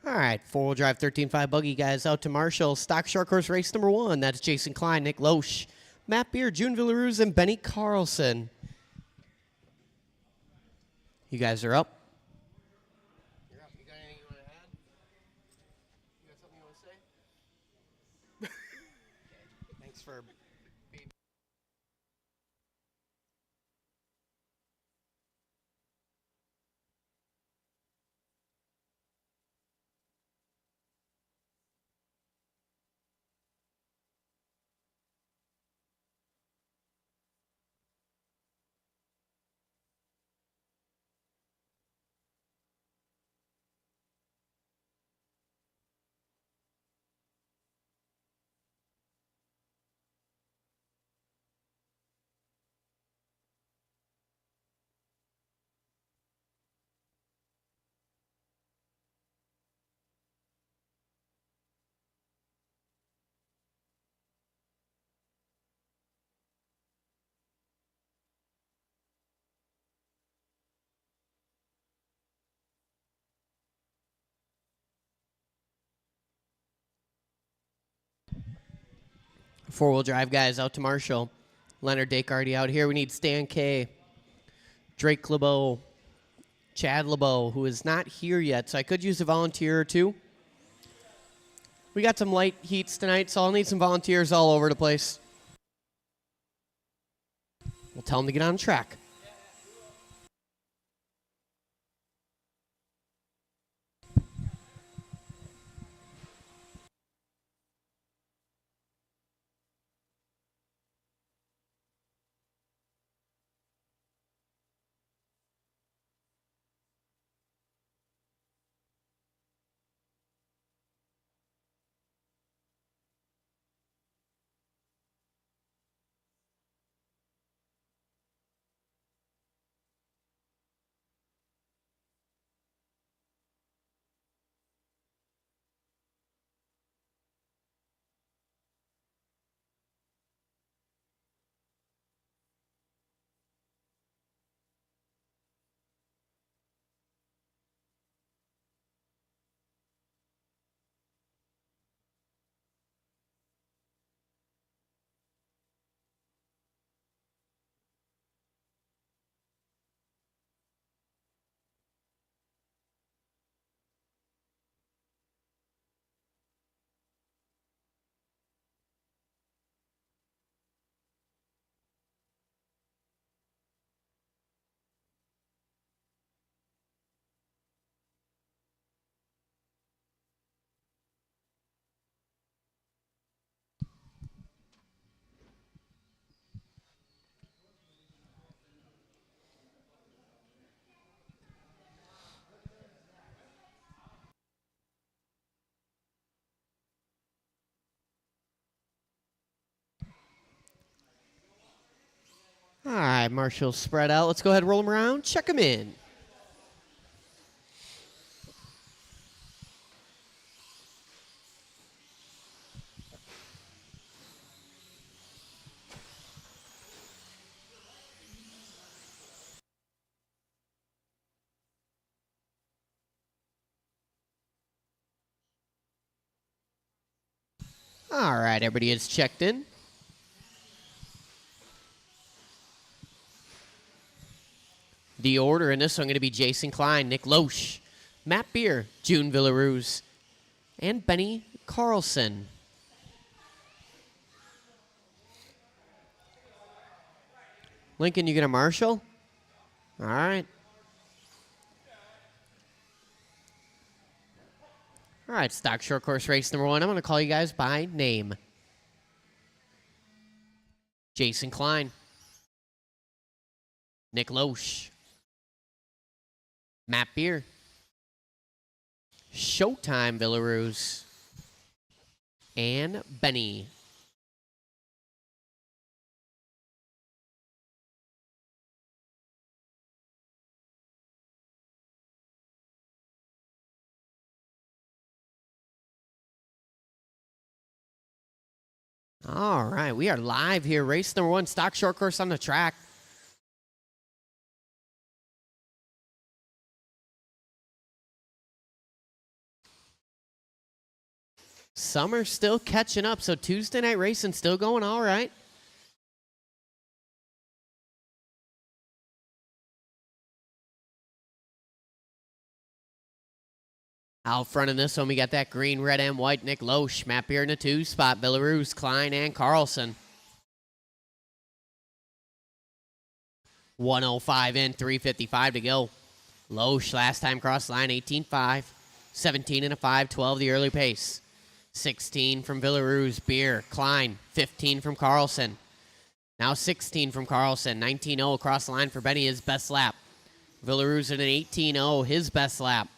All right, four-wheel drive 13.5 buggy guys out to Marshall. Stock short course race number 1. That's Jason Klein, Nick Loesch, Matt Beer, June Villaroos, and Benny Carlson. You guys are up. You're up. You got anything you want to add? You got something you want to say? Okay. Thanks for being. Four-wheel drive guys out to Marshall. Leonard Descartes out here. We need Stan K, Drake LeBeau, Chad LeBeau, who is not here yet, so I could use a volunteer or two. We got some light heats tonight, so I'll need some volunteers all over the place. We'll tell them to get on track. All right, Marshall's spread out. Let's go ahead and roll them around. Check them in. All right, everybody is checked in. The order in this one going to be Jason Klein, Nick Loesch, Matt Beer, June Villaroos, and Benny Carlson. Lincoln, you going to Marshall? All right. All right, stock short course race number 1. I'm going to call you guys by name. Jason Klein, Nick Loesch, Matt Beer, Showtime Villaroos, and Benny. All right, we are live here. Race number 1, stock short course on the track. Summer's still catching up, so Tuesday night racing still going all right. Out front in this one, we got that green, red, and white Nick Loesch. Matt Beer in the 2 spot. Belarus, Klein, and Carlson. 1:05 in, 3:55 to go. Loesch last time cross the line, 18.5. 17 and a 5, 12 the early pace. 16 from Belarus, Beer, Klein. 15 from Carlson. Now 16 from Carlson. 19.0 across the line for Benny, his best lap. Belarus at an 18.0, his best lap.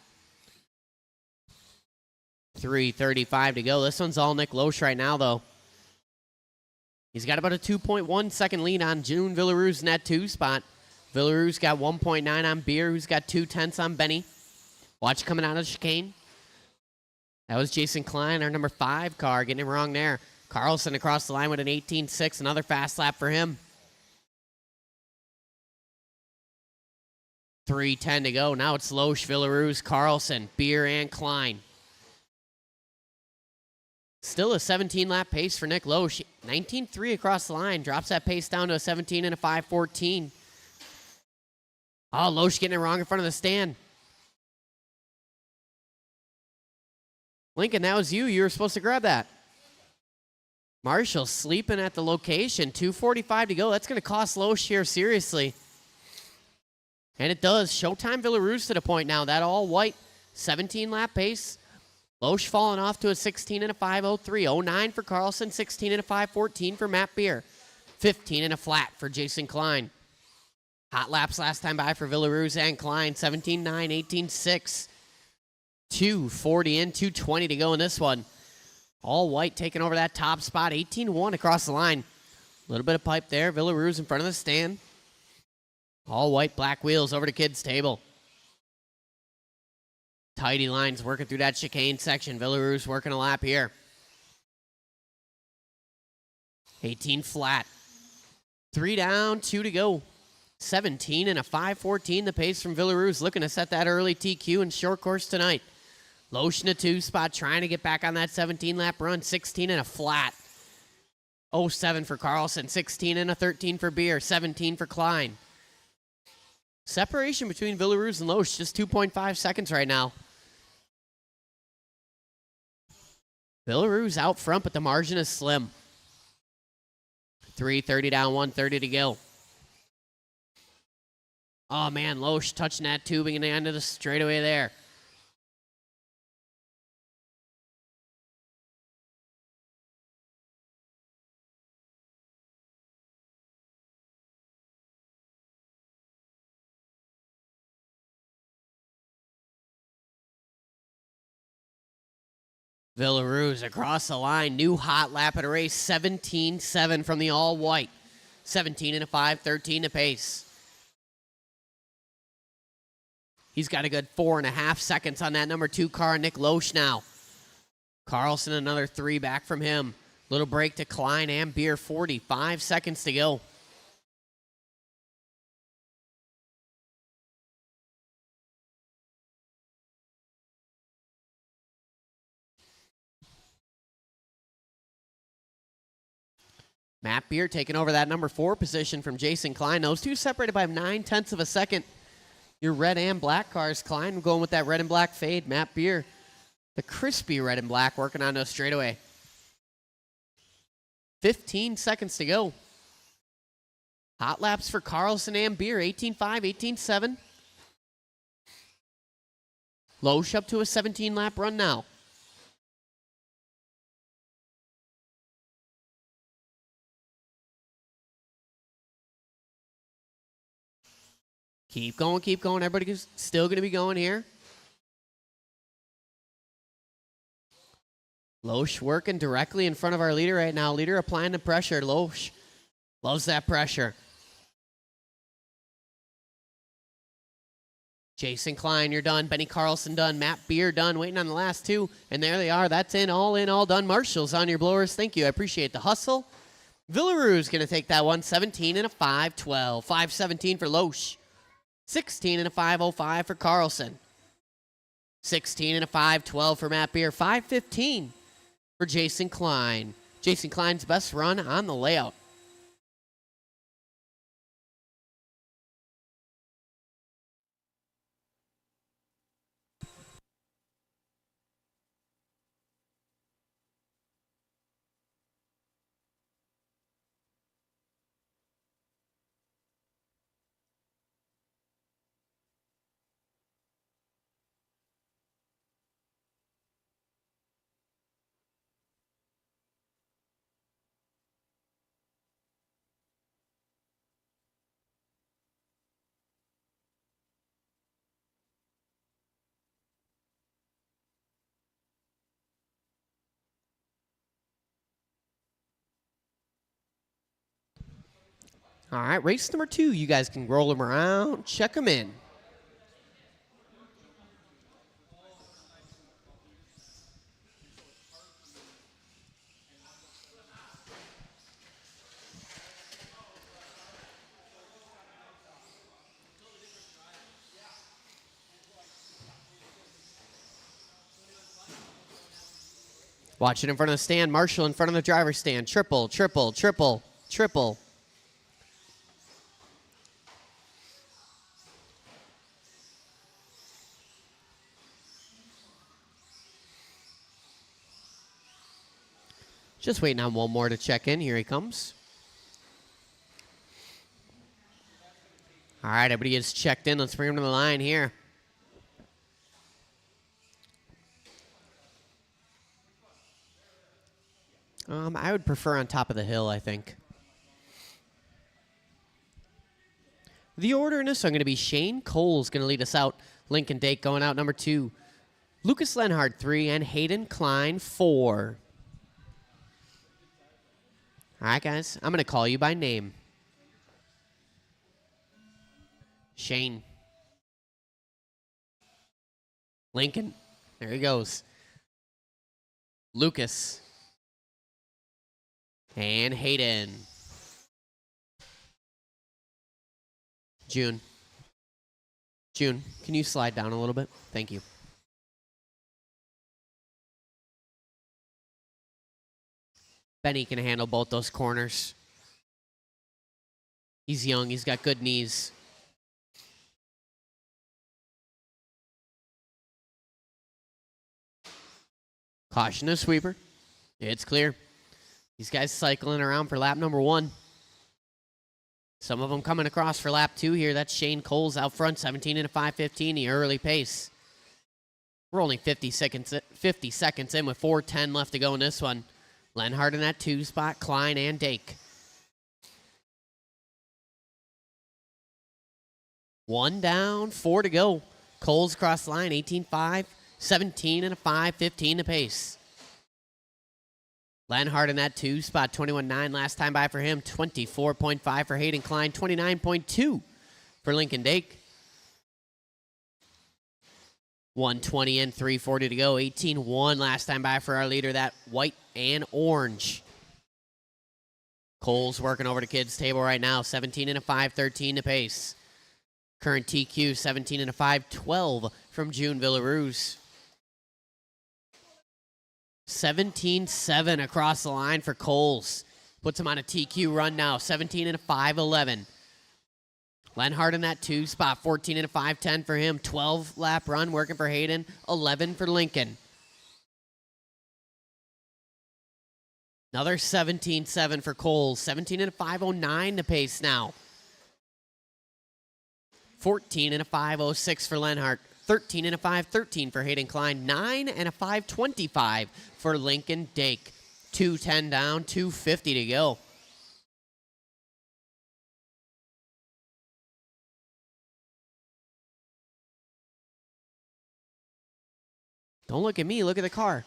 3:35 to go. This one's all Nick Loesch right now, though. He's got about a 2.1 second lead on June Belarus in that 2 spot. Belarus got 1.9 on Beer, who's got 2/10 on Benny. Watch coming out of the chicane. That was Jason Klein, our number 5 car, getting it wrong there. Carlson across the line with an 18.6, another fast lap for him. 3:10 to go. Now it's Loesch, Belarus, Carlson, Beer, and Klein. Still a 17-lap pace for Nick Loesch. 19.3 across the line. Drops that pace down to a 17 and a 5:14. Oh, Loesch getting it wrong in front of the stand. Lincoln, that was you. You were supposed to grab that. Marshall sleeping at the location. 2:45 to go. That's going to cost Loesch here seriously. And it does. Showtime Belarus to the point now. That all-white 17-lap pace. Loesch falling off to a 16 and a 5:03. 09 for Carlson, 16 and a 5:14 for Matt Beer. 15 and a flat for Jason Klein. Hot laps last time by for Belarus and Klein. 17.9, 18.6. 2:40 in, 2:20 to go in this one. All white taking over that top spot. 18.1 across the line. A little bit of pipe there. Belarus in front of the stand. All white, black wheels over to kids' table. Tidy lines working through that chicane section. Belarus working a lap here. 18 flat. 3 down, 2 to go. 17 and a 5:14 the pace from Belarus. Looking to set that early TQ in short course tonight. Loesch in a 2 spot, trying to get back on that 17-lap run. 16 and a flat. 07 for Carlson. 16 and a 13 for Beer. 17 for Klein. Separation between Belarus and Loesch, just 2.5 seconds right now. Belarus out front, but the margin is slim. 3:30 down, 1:30 to go. Oh, man, Loesch touching that tubing in the end of the straightaway there. Belarus across the line. New hot lap at a race. 17.7 from the all-white. 17 and a 5:13 to pace. He's got a good 4.5 seconds on that number 2 car, Nick Loesch now. Carlson another 3 back from him. Little break to Klein and Beer. 45 seconds to go. Matt Beer taking over that number 4 position from Jason Klein. Those two separated by 0.9 of a second. Your red and black cars. Klein going with that red and black fade. Matt Beer, the crispy red and black, working on those straightaway. 15 seconds to go. Hot laps for Carlson and Beer. 18.5, 18.7. Loesch up to a 17-lap run now. Keep going, keep going. Everybody's still going to be going here. Loesch working directly in front of our leader right now. Leader applying the pressure. Loesch loves that pressure. Jason Klein, you're done. Benny Carlson done. Matt Beer done. Waiting on the last 2. And there they are. That's in, all done. Marshall's on your blowers. Thank you. I appreciate the hustle. Belarus going to take that one. 17 and a 5:12. 5:17 for Loesch. 16 and a 5:05 for Carlson. 16 and a 5:12 for Matt Beer. 5:15 for Jason Klein. Jason Klein's best run on the layout. All right, race number 2. You guys can roll them around, check them in. Watch it in front of the stand. Marshall in front of the driver's stand. Triple, triple, triple, triple. Just waiting on one more to check in. Here he comes. All right, everybody is checked in. Let's bring him to the line here. I would prefer on top of the hill, I think. The order in this one going to be Shane Cole's going to lead us out. Lincoln Dake going out number 2. Lucas Lenhart 3 and Hayden Klein 4. All right, guys. I'm going to call you by name. Shane. Lincoln. There he goes. Lucas. And Hayden. June. June, can you slide down a little bit? Thank you. Benny can handle both those corners. He's young. He's got good knees. Caution to sweeper. It's clear. These guys cycling around for lap number 1. Some of them coming across for lap 2 here. That's Shane Cole's out front, 17 and a 5:15, the early pace. We're only 50 seconds in with 4:10 left to go in this one. Lenhart in that 2 spot, Klein and Dake. 1 down, 4 to go. Cole's across the line, 18.5, 17 and a 5:15 to pace. Lenhart in that 2 spot, 21.9 last time by for him, 24.5 for Hayden Klein, 29.2 for Lincoln Dake. 120 in, 340 to go, 18.1 last time by for our leader, that white and orange. Cole's working over to kids' table right now, 17 and a 5:13 to pace. Current TQ, 17 and a 5:12 from June Villaruz. 17.7 across the line for Coles. Puts him on a TQ run now. 17 and a 5:11. Lenhart in that 2 spot. 14 and a 5:10 for him. 12 lap run working for Hayden. 11 for Lincoln. Another 17.7 for Coles. 17 and a 5:09 to pace now. 14 and a 5:06 for Lenhart. 13 and a 5:13 for Hayden Klein. 9 and a 5:25 for Lincoln Dake. 2:10 down, 2:50 to go. Don't look at me, look at the car.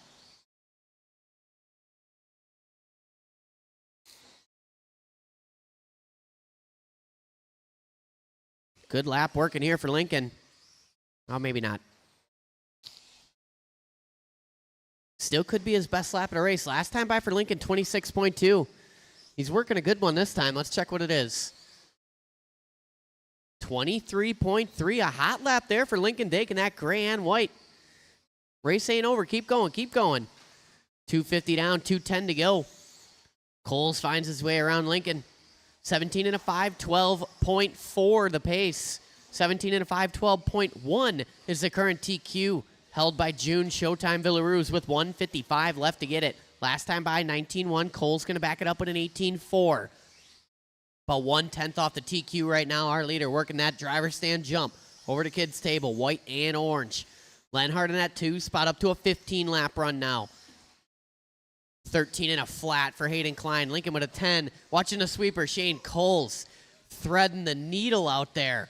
Good lap working here for Lincoln. Oh, maybe not. Still could be his best lap in a race. Last time by for Lincoln, 26.2. He's working a good one this time. Let's check what it is. 23.3. A hot lap there for Lincoln Dake in that gray and white. Race ain't over. Keep going. Keep going. 250 down, 210 to go. Coles finds his way around Lincoln. 17 and a 5, 12.4 the pace. 17 and a 5, 12.1 is the current TQ. Held by June Showtime Villaruz with 155 left to get it. Last time by 19-1. Cole's going to back it up with an 18-4. About 1/10 off the TQ right now. Our leader working that driver stand jump over to kids table, white and orange. Lenhart in that 2 spot up to a 15-lap run now. 13 and a flat for Hayden Klein. Lincoln with a 10. Watching the sweeper, Shane Coles threading the needle out there.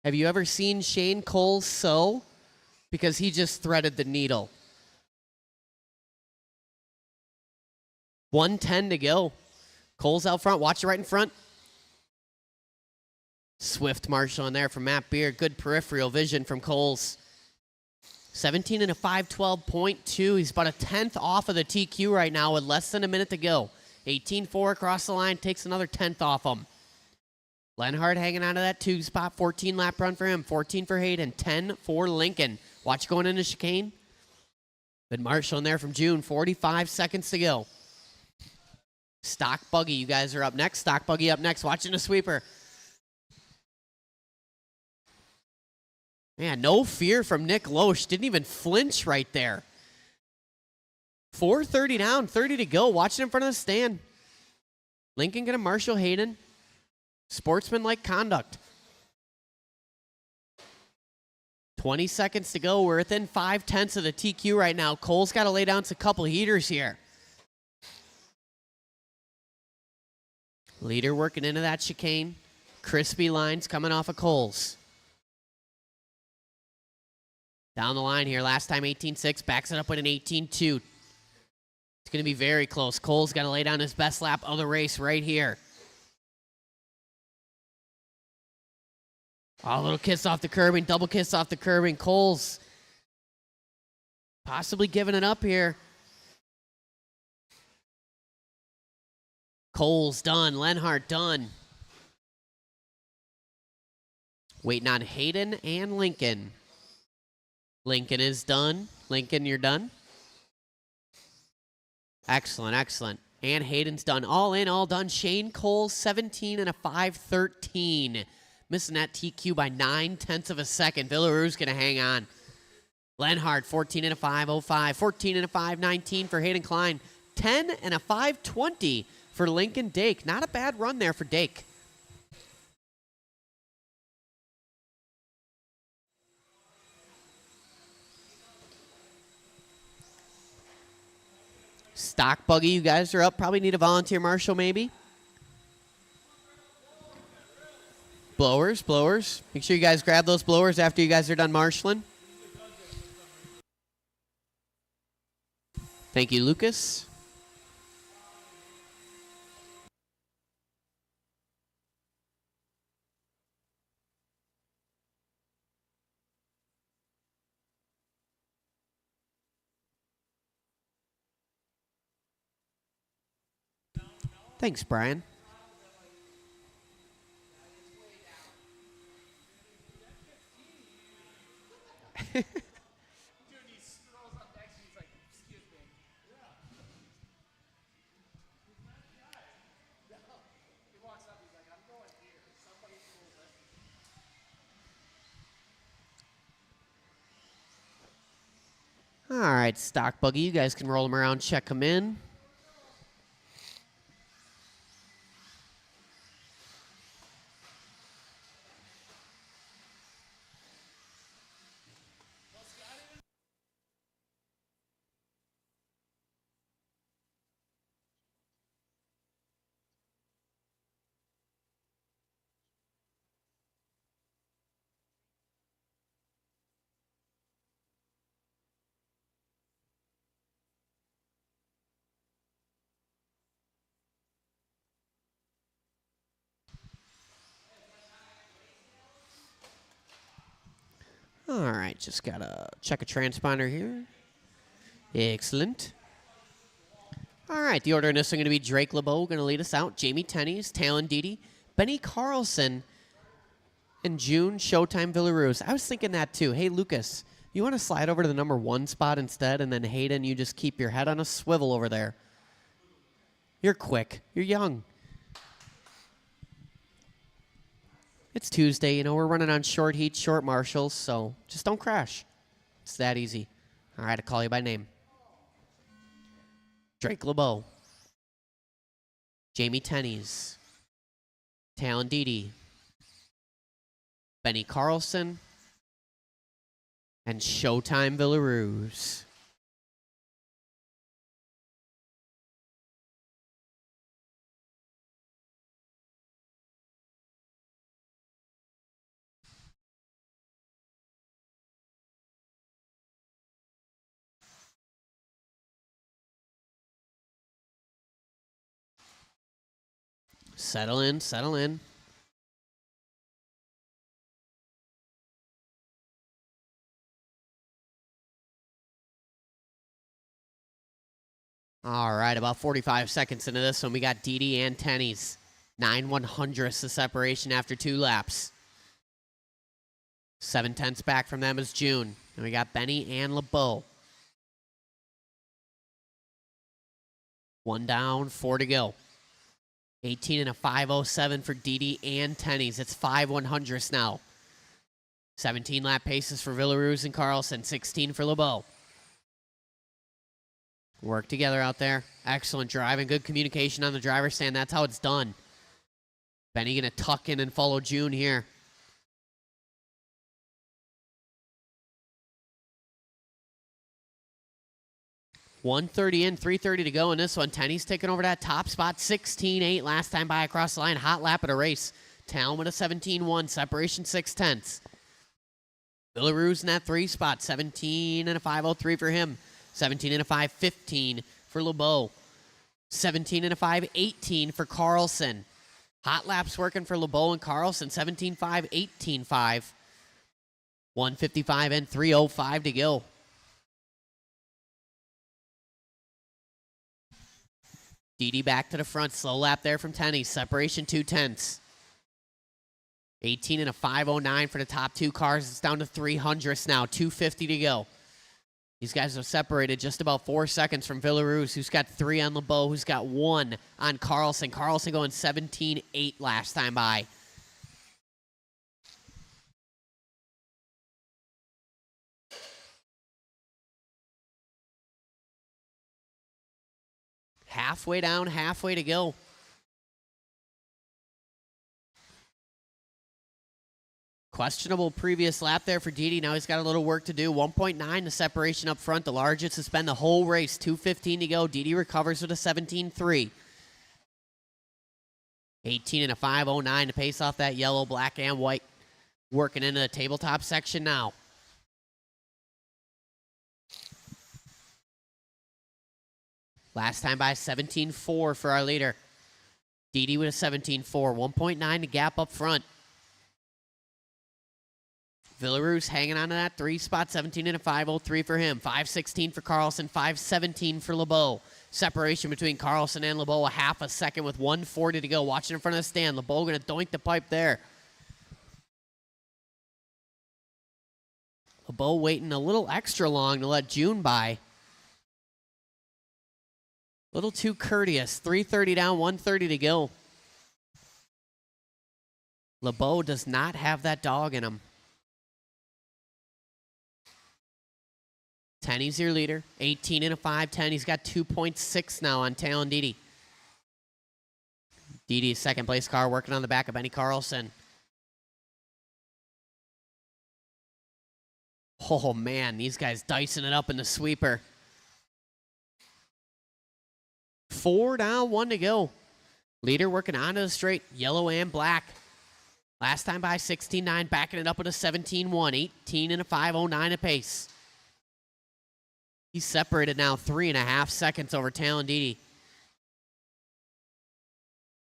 Have you ever seen Shane Coles sew? Because he just threaded the needle. 1:10 to go. Coles out front. Watch it right in front. Swift Marshall in there from Matt Beard. Good peripheral vision from Coles. 17 and a 5, 12.2. He's about a 10th off of the TQ right now with less than a minute to go. 18-4 across the line. Takes another 10th off him. Lenhart hanging out of that 2 spot. 14 lap run for him. 14 for Hayden. 10 for Lincoln. Watch going into chicane. Good Marshall in there from June. 45 seconds to go. Stock Buggy, you guys are up next. Stock Buggy up next. Watching the sweeper. Man, no fear from Nick Loesch. Didn't even flinch right there. 4:30 down, 30 to go. Watching in front of the stand. Lincoln gonna Marshall Hayden. Sportsmanlike conduct. 20 seconds to go. We're within 5/10 of the TQ right now. Cole's got to lay down a couple heaters here. Leader working into that chicane. Crispy lines coming off of Coles. Down the line here. Last time 18-6. Backs it up with an 18-2. It's going to be very close. Cole's got to lay down his best lap of the race right here. Oh, a little kiss off the curbing, double kiss off the curbing. Coles possibly giving it up here. Coles done, Lenhart done. Waiting on Hayden and Lincoln. Lincoln is done. Lincoln, you're done. Excellent, excellent. And Hayden's done. All in, all done. Shane Coles, 17 and a 5-13. Missing that TQ by 9/10 of a second. Villaruz going to hang on. Lenhart, 14 and a 5-05. 14 and a 5-19 for Hayden Klein. 10 and a 5-20 for Lincoln Dake. Not a bad run there for Dake. Stock Buggy, you guys are up. Probably need a volunteer marshal maybe. Blowers, blowers. Make sure you guys grab those blowers after you guys are done marshaling. Thank you, Lucas. Thanks, Brian. All right, Stock Buggy, you guys can roll them around, check them in. All right, just got to check a transponder here. Excellent. All right, the order in this is going to be Drake LeBeau going to lead us out. Jamie Tenney's, Talon Dede, Benny Carlson, and June, Showtime Villaroos. I was thinking that too. Hey, Lucas, you want to slide over to the number 1 spot instead, and then Hayden, you just keep your head on a swivel over there. You're quick. You're young. It's Tuesday, you know, we're running on short heats, short marshals, so just don't crash. It's that easy. All right, I'll call you by name. Drake LeBeau. Jamie Tenney's. Talon Dede. Benny Carlson. And Showtime Villaroos. Settle in, settle in. All right, about 45 seconds into this one, we got Dede and Tenney's. 9/100ths the separation after 2 laps. 7/10ths back from them is June. And we got Benny and LeBeau. 1 down, 4 to go. 18 and a 5:07 for Dede and Tenney's. It's 5/100ths now. 17 lap paces for Villaroos and Carlson. 16 for LeBeau. Work together out there. Excellent driving. Good communication on the driver's stand. That's how it's done. Benny going to tuck in and follow June here. .130 in, 3:30 to go in this one. Tenney's taking over that top spot. 16.8 last time by across the line. Hot lap at a race. Talon with a 17.1. Separation 6/10ths. Villaroos in that 3 spot. 17 and a 5:03 for him. 17 and a 5:15 for LeBeau. 17 and a 5:18 for Carlson. Hot laps working for LeBeau and Carlson. 17.5, 18.5. 1:55 and 3:05 to go. Dede back to the front. Slow lap there from Tenney. Separation 2/10ths. 18 and a 5:09 for the top 2 cars. It's down to 300ths now. 2:50 to go. These guys are separated just about 4 seconds from Villaroos, who's got 3 on LeBeau, who's got 1 on Carlson. Carlson going 17.8 last time by. Halfway down, halfway to go. Questionable previous lap there for Dede. Now he's got a little work to do. 1.9 the separation up front. The largest has been the whole race. 2:15 to go. Dede recovers with a 17.3. 18 and a 5:09 to pace off that yellow, black, and white. Working into the tabletop section now. Last time by 17.4 for our leader. Dede with a 17.4. 1.9 to gap up front. Villaroos hanging on to that 3 spot. 17 and a 5:03 for him. 5:16 for Carlson. 5:17 for LeBeau. Separation between Carlson and LeBeau, a half a second with 1:40 to go. Watching in front of the stand. LeBeau going to doink the pipe there. LeBeau waiting a little extra long to let June by. A little too courteous. 3:30 down, 1:30 to go. LeBeau does not have that dog in him. Tenney's your leader. 18 and a 5:10. He's got 2.6 now on Talon Dede. Dede's second place car working on the back of Benny Carlson. Oh, man, these guys dicing it up in the sweeper. 4 down, 1 to go. Leader working onto the straight, yellow and black. Last time by 16.9, backing it up with a 17.1. 18 and a 5:09 apace. He's separated now 3.5 seconds over Talon Dede.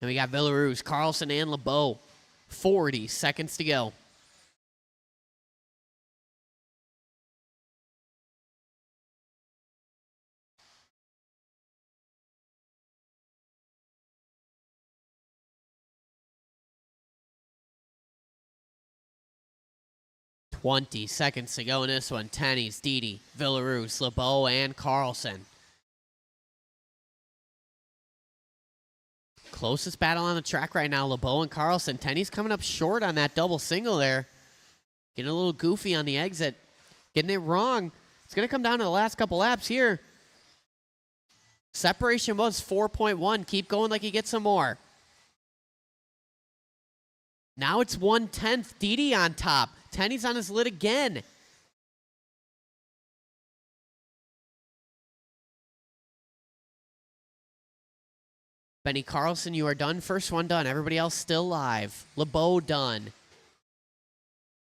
And we got Villaroos, Carlson, and LeBeau. 40 seconds to go. 20 seconds to go in this one. Tenney's, Didi, Villaruz, LeBeau, and Carlson. Closest battle on the track right now, LeBeau and Carlson. Tenney's coming up short on that double single there. Getting a little goofy on the exit. Getting it wrong. It's going to come down to the last couple laps here. Separation was 4.1. Keep going like you get some more. Now it's 1/10. Didi on top. Tenney's on his lid again. Benny Carlson, you are done. First one done. Everybody else still live. LeBeau done.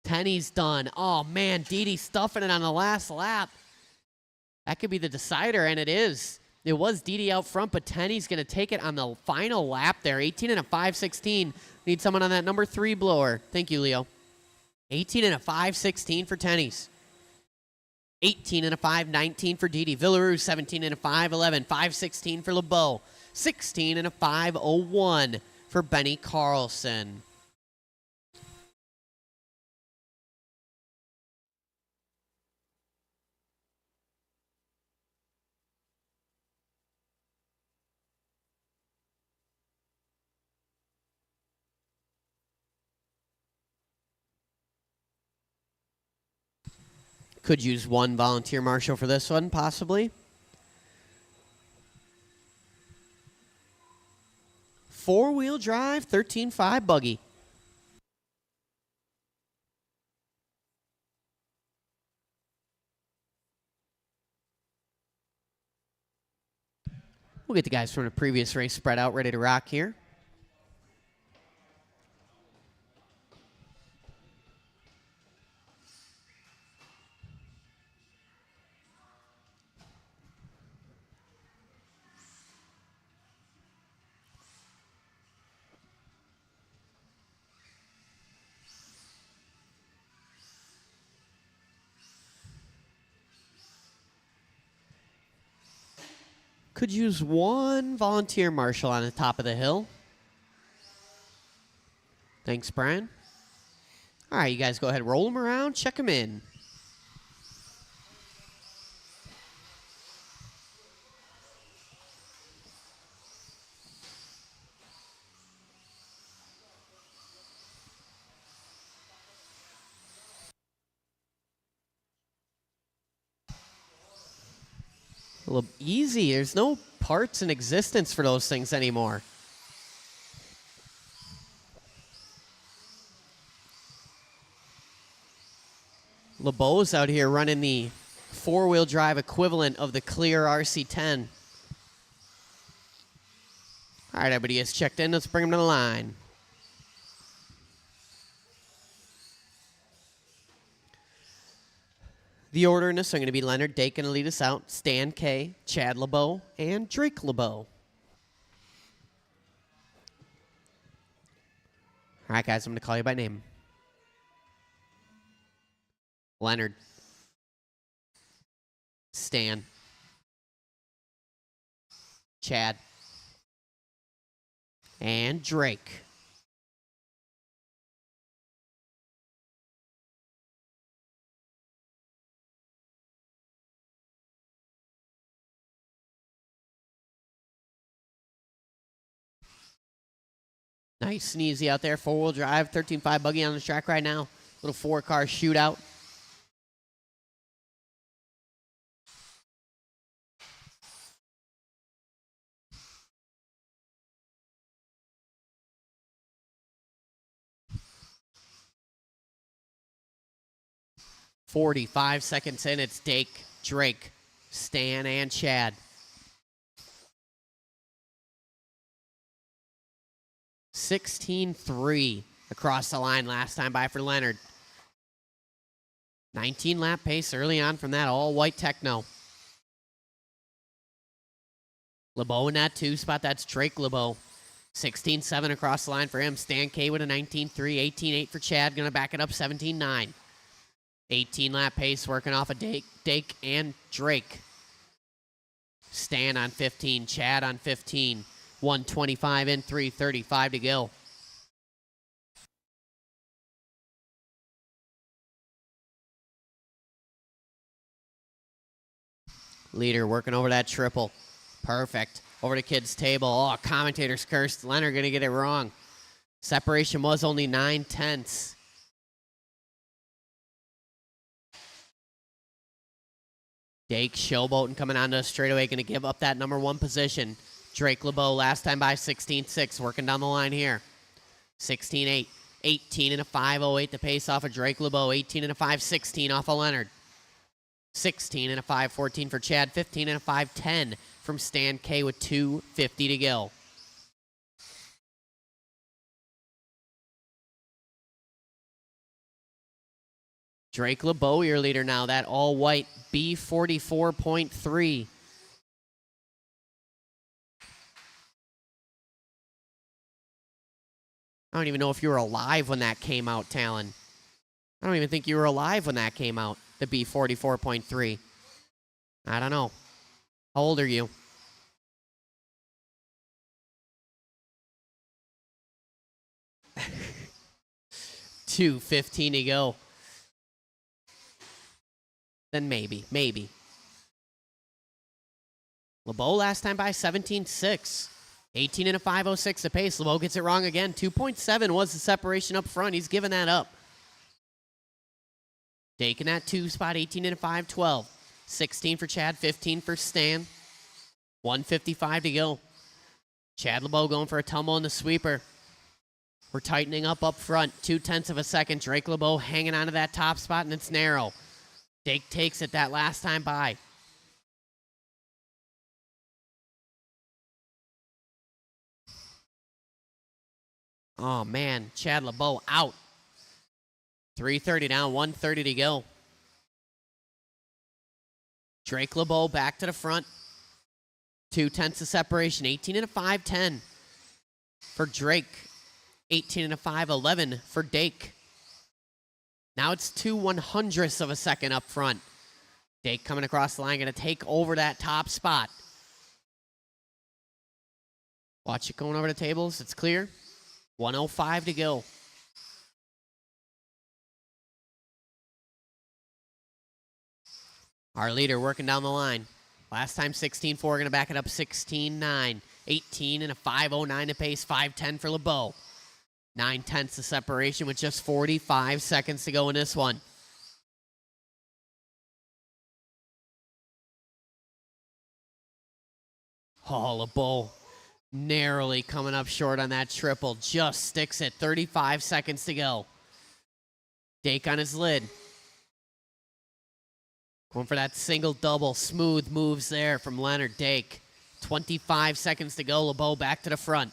Tenney's done. Oh, man, Didi stuffing it on the last lap. That could be the decider, and it is. It was Didi out front, but Tenney's going to take it on the final lap there. 18 and a 5.16. Need someone on that number 3 blower. Thank you, Leo. 18 and a 5.16 for Tenney's. 18 and a 5.19 for Didi. Villaruz, 17 and a 5.11. 5.16 for LeBeau. 16 and a 5.01 for Benny Carlson. Could use one volunteer marshal for this one, possibly. 4-wheel drive, 13.5 buggy. We'll get the guys from the previous race spread out, ready to rock here. Could use one volunteer marshal on the top of the hill. Thanks, Brian. All right, you guys go ahead, roll them around, check them in. A little easy. There's no parts in existence for those things anymore. LeBeau's out here running the 4-wheel drive equivalent of the clear RC10. All right, everybody is checked in. Let's bring them to the line. The order in this are going to be Leonard Dake going to lead us out, Stan K, Chad LeBeau, and Drake LeBeau. All right, guys, I'm going to call you by name. Leonard. Stan. Chad. And Drake. Nice and easy out there. 4-wheel drive, 13.5 buggy on the track right now. Little 4-car shootout. "45 seconds in, it's Dake, Drake, Stan, and Chad. 16.3 across the line last time by for Leonard. 19 lap pace early on from that all-white Techno. LeBeau in that 2 spot, that's Drake LeBeau. 16.7 across the line for him. Stan K with a 19.3, 18.8 for Chad, gonna back it up 17.9. 18 lap pace working off of Dake and Drake. Stan on 15, Chad on 15. 125 in, 3:35 to go. Leader working over that triple. Perfect. Over to kid's table. Oh, commentator's cursed. Leonard going to get it wrong. Separation was only 9/10. Dake showboating coming onto a straightaway. Going to give up that number 1 position. Drake LeBeau last time by 16.6. Working down the line here. 16.8. 18 and a 5.08 the pace off of Drake LeBeau. 18 and a 5.16 off of Leonard. 16 and a 5.14 for Chad. 15 and a 5.10 from Stan K with 2:50 to go. Drake LeBeau, your leader now. That all-white B44.3. I don't even know if you were alive when that came out, Talon. I don't even think you were alive when that came out, the B44.3. I don't know. How old are you? $2.15 to go. Then maybe. LeBeau last time by 17.6. 18 and a 5.06 the pace. LeBeau gets it wrong again. 2.7 was the separation up front. He's given that up. Taking that 2 spot, 18 and a 5.12. 16 for Chad, 15 for Stan. 1:55 to go. Chad LeBeau going for a tumble in the sweeper. We're tightening up front. 0.2 of a second. Drake LeBeau hanging onto that top spot, and it's narrow. Dake takes it that last time by. Oh, man. Chad LeBeau out. 3:30 down, 1:30 to go. Drake LeBeau back to the front. 0.2 of separation. 18 and a 5.10 for Drake. 18 and a 5.11 for Dake. Now it's 0.02 of a second up front. Dake coming across the line, going to take over that top spot. Watch it going over the tables. It's clear. 1:05 to go. Our leader working down the line. Last time 16.4, going to back it up 16.9. 18 and a 5.09 to pace, 5.10 for LeBeau. 9/10 of separation with just 45 seconds to go in this one. Oh, LeBeau narrowly coming up short on that triple. Just sticks it. 35 seconds to go. Dake on his lid. Going for that single double. Smooth moves there from Leonard Dake. 25 seconds to go. LeBeau back to the front.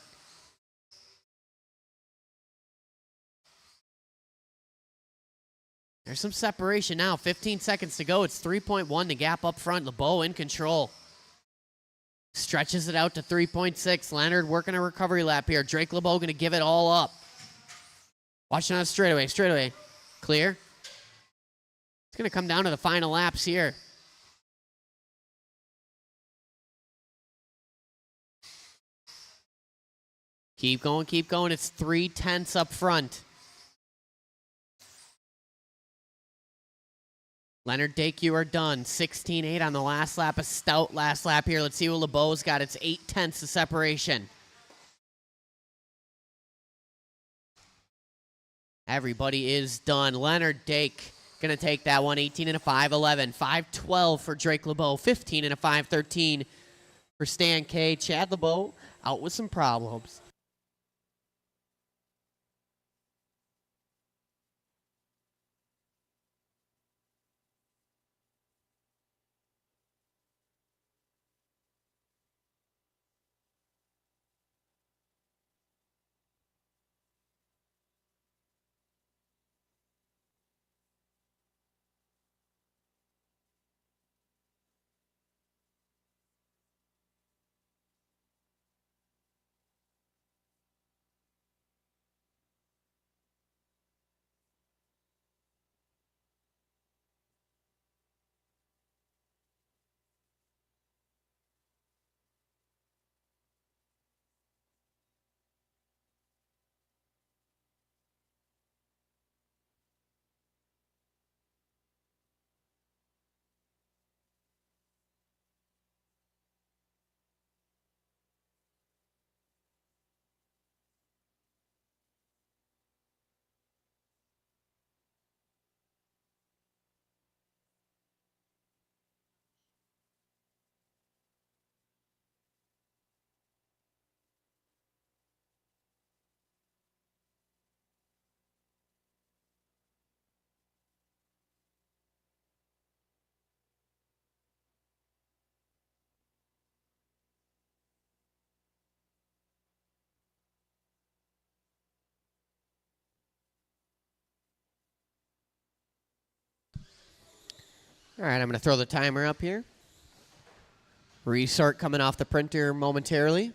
There's some separation now. 15 seconds to go. It's 3.1 the gap up front. LeBeau in control. Stretches it out to 3.6. Leonard working a recovery lap here. Drake LeBeau going to give it all up. Watching on a straightaway. Straightaway. Clear. It's going to come down to the final laps here. Keep going, keep going. It's 3/10 up front. Leonard Dake, you are done. 16.8 on the last lap. A stout last lap here. Let's see what LeBeau's got. It's 0.8 of separation. Everybody is done. Leonard Dake going to take that one. 18 and a 5.11. 5.12 for Drake LeBeau. 15 and a 5.13 for Stan K. Chad LeBeau out with some problems. All right, I'm going to throw the timer up here. Restart coming off the printer momentarily.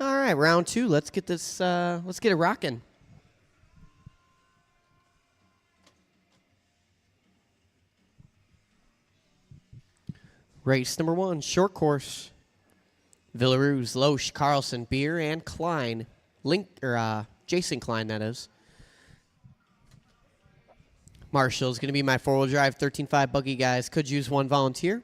All right, round 2. Let's get this. Let's get it rocking. Race number 1, short course. Villaroos, Loesch, Carlson, Beer, and Klein. Jason Klein, that is. Marshall's going to be my 4-wheel drive 13.5 buggy, guys. Could use 1 volunteer.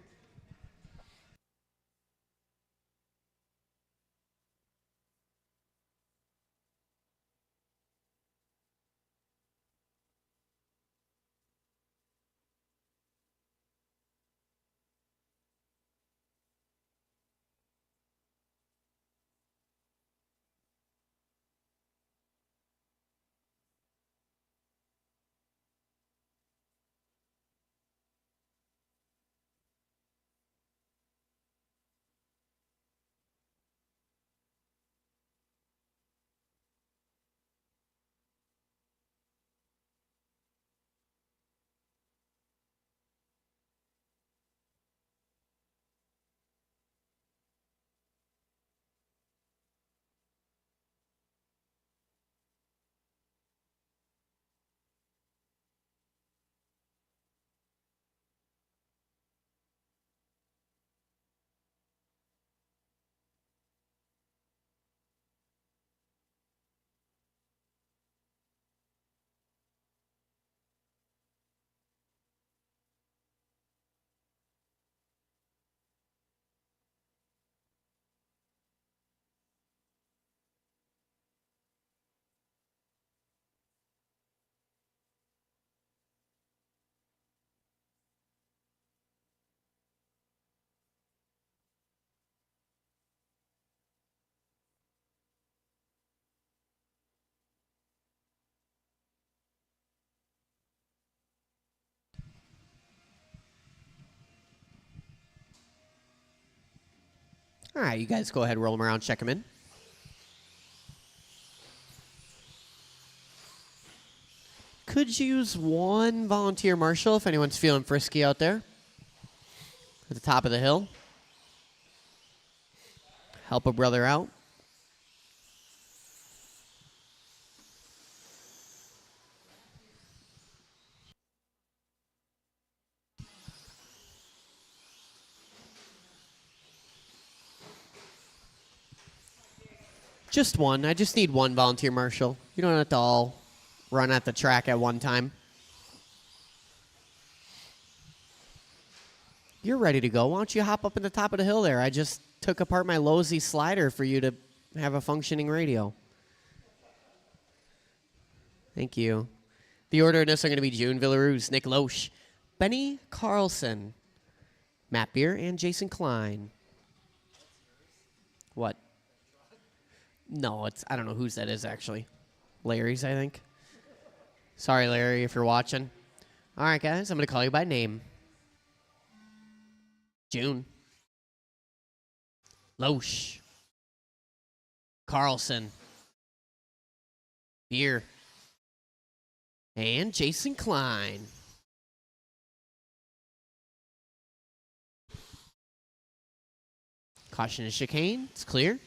All right, you guys go ahead, roll them around, check them in. Could use 1 volunteer, Marshall, if anyone's feeling frisky out there. At the top of the hill. Help a brother out. Just 1. I just need 1 volunteer, Marshall. You don't have to all run at the track at one time. You're ready to go. Why don't you hop up in the top of the hill there? I just took apart my Lowe's slider for you to have a functioning radio. Thank you. The order of this are going to be June Villaroos, Nick Loesch, Benny Carlson, Matt Beer, and Jason Klein. What? No, I don't know whose that is, actually. Larry's, I think. Sorry, Larry, if you're watching. All right, guys, I'm going to call you by name. June. Loesch. Carlson. Beer. And Jason Klein. Caution and chicane. It's clear.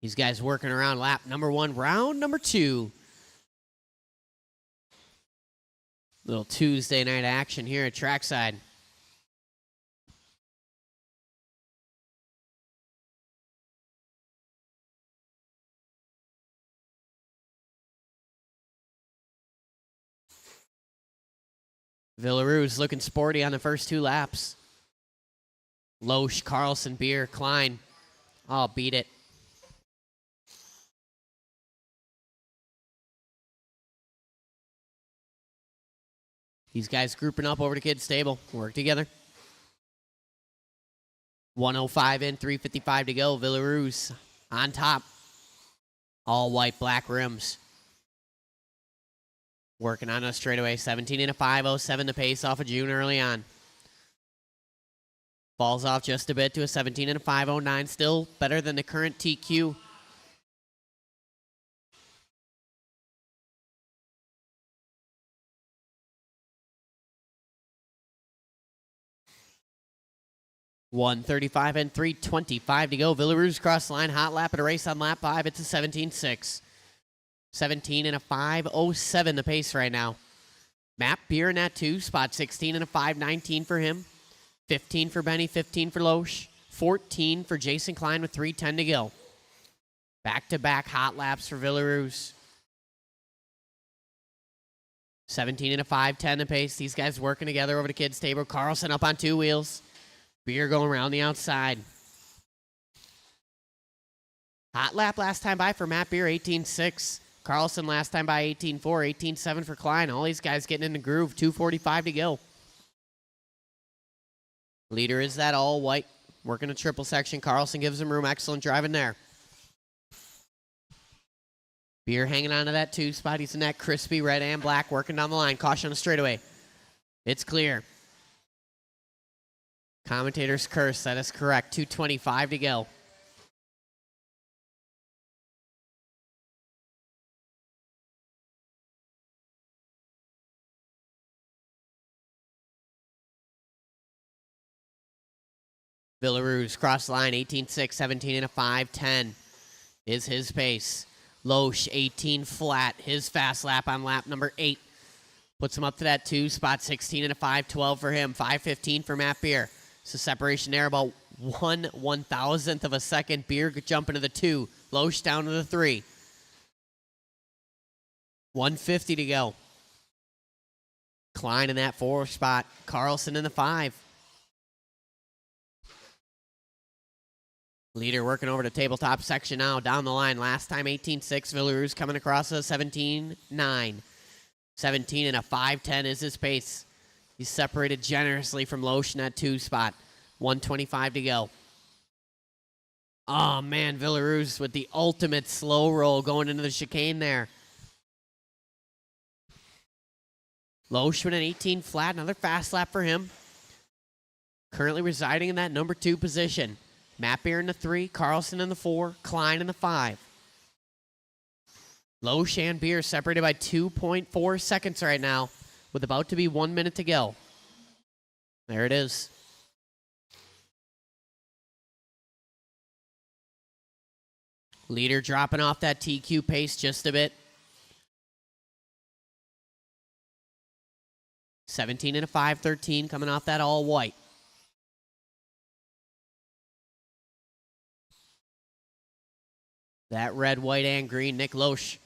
These guys working around lap number 1, round number 2. Little Tuesday night action here at Trackside. Villaroos looking sporty on the first 2 laps. Loesch, Carlson, Beer, Klein. Oh, beat it. These guys grouping up over to Kid's Stable. Work together. 1:05 in, 3:55 to go. Villaroos on top. All white, black rims. Working on a straightaway. 17 and a 5:07 the pace off of June early on. Falls off just a bit to a 17 and a 5:09. Still better than the current TQ. 1:35 and 3:25 to go. Villaroos cross line, hot lap at a race on lap 5. It's a 17.6. 17 and a 5:07 the pace right now. Matt Beer in that 2 spot, 16 and a 5:19 for him. 15 for Benny, 15 for Loesch. 14 for Jason Klein with 3:10 to go. Back-to-back hot laps for Villaroos. 17 and a 5:10 the pace. These guys working together over the kids' table. Carlson up on 2 wheels. Beer going around the outside. Hot lap last time by for Matt Beer, 18.6. Carlson last time by 18.4, 18.7 for Klein. All these guys getting in the groove, 2:45 to go. Leader is that all white, working a triple section. Carlson gives him room, excellent driving there. Beer hanging on to that 2 spot. He's in that crispy red and black, working down the line. Caution on the straightaway. It's clear. Commentator's curse, that is correct. 2:25 to go. Villaroos cross line, 18.6, 17 and a 5:10 is his pace. Loesch, 18 flat, his fast lap on lap number 8. Puts him up to that 2 spot, 16 and a 5:12 for him, 5:15 for Matt Beer. So separation there about 1/1000th of a second. Beer jumping to the 2, Loesch down to the 3. 1:50 to go. Klein in that 4 spot, Carlson in the 5. Leader working over the tabletop section now, down the line. Last time 18.6, Villaroos coming across a 17.9. 17 and a 5:10 is his pace. He's separated generously from Loesch in that 2 spot. 1:25 to go. Oh, man, Villaroos with the ultimate slow roll going into the chicane there. Loesch with an 18 flat, another fast lap for him. Currently residing in that number 2 position. Matt Beer in the 3, Carlson in the 4, Klein in the 5. Loesch and Beer separated by 2.4 seconds right now, with about to be 1 minute to go. There it is. Leader dropping off that TQ pace just a bit. 17 and a 5:13 coming off that all white. That red, white, and green, Nick Loesch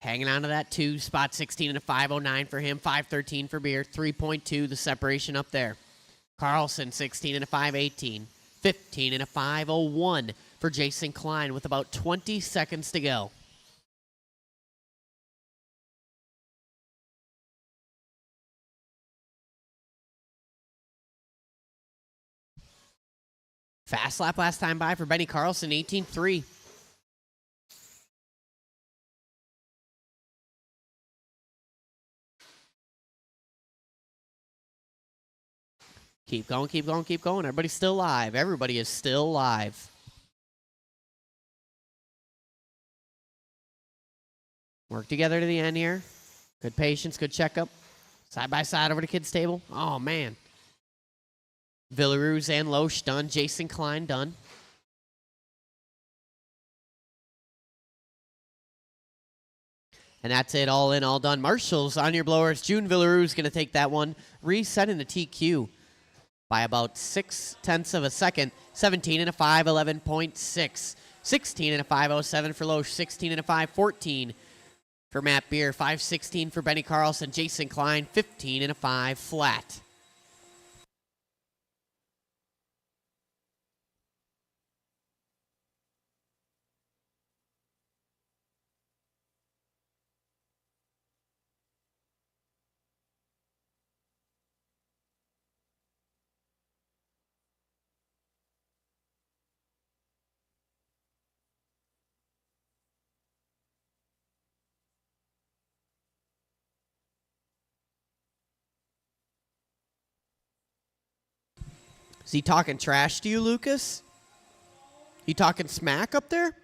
hanging on to that 2 spot, 16 and a 5:09 for him, 5:13 for Beer, 3.2 the separation up there. Carlson, 16 and a 5:18, 15 and a 5:01 for Jason Klein with about 20 seconds to go. Fast lap last time by for Benny Carlson, 18.3. Keep going, keep going, keep going. Everybody's still live. Everybody is still live. Work together to the end here. Good patience, good checkup. Side by side over to kids' table. Oh, man. Villaroos and Loesch done. Jason Klein done. And that's it, all in, all done. Marshall's on your blowers. June Villaroos going to take that one. Resetting the TQ by about 0.6 of a second. 17 and a 5:11.6. 16 and a 5:07 for Loesch. 16 and a 5:14 for Matt Beer. 5:16 for Benny Carlson. Jason Klein, 15 and a 5 flat. Is he talking trash to you, Lucas? You talking smack up there?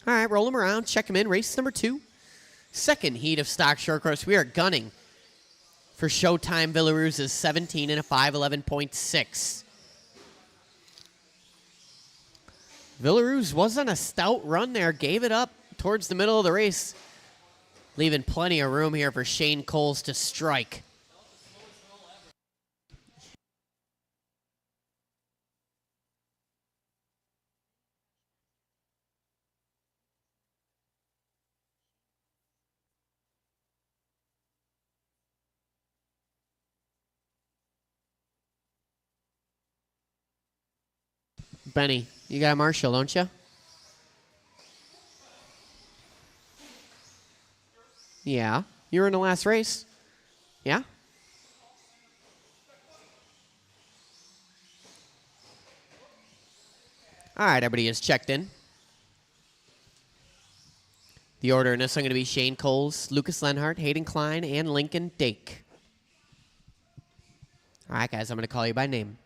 All right, roll them around, check them in. Race number 2. Second heat of stock short course. We are gunning for Showtime Villaruse's 17 and a 511.6. Villaruse was on a stout run there, gave it up towards the middle of the race, leaving plenty of room here for Shane Coles to strike. Benny, you got a Marshall, don't you? Yeah. You were in the last race. Yeah? All right, everybody is checked in. The order in this one going to be Shane Coles, Lucas Lenhart, Hayden Klein, and Lincoln Dake. All right, guys, I'm going to call you by name.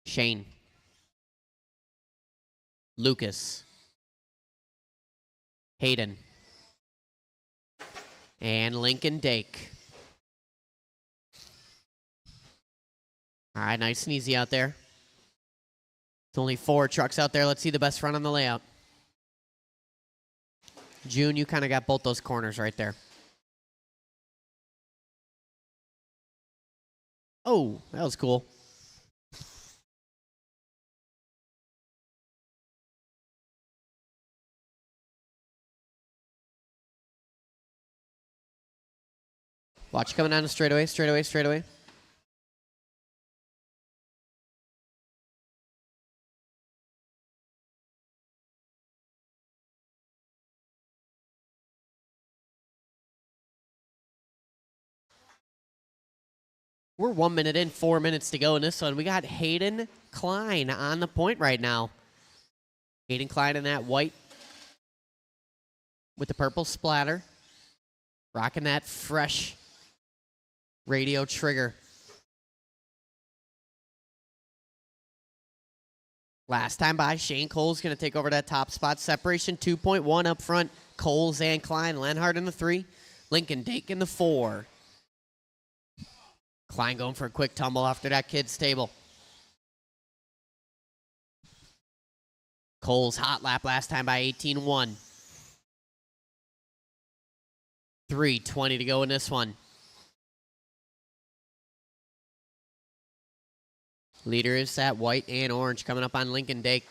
Shane. Lucas. Hayden. And Lincoln Dake. All right, nice and easy out there. It's only 4 trucks out there. Let's see the best run on the layout. June, you kind of got both those corners right there. Oh, that was cool. Watch coming down the straightaway, straightaway, straightaway. We're 1 minute in, 4 minutes to go in this one. We got Hayden Klein on the point right now. Hayden Klein in that white with the purple splatter. Rocking that fresh radio trigger. Last time by, Shane Coles going to take over that top spot. Separation 2.1 up front. Coles and Klein. Lenhart in the 3. Lincoln Dake in the 4. Klein going for a quick tumble after that kid's table. Coles hot lap last time by 18-1. 3:20 to go in this one. Leader is that white and orange coming up on Lincoln Dake.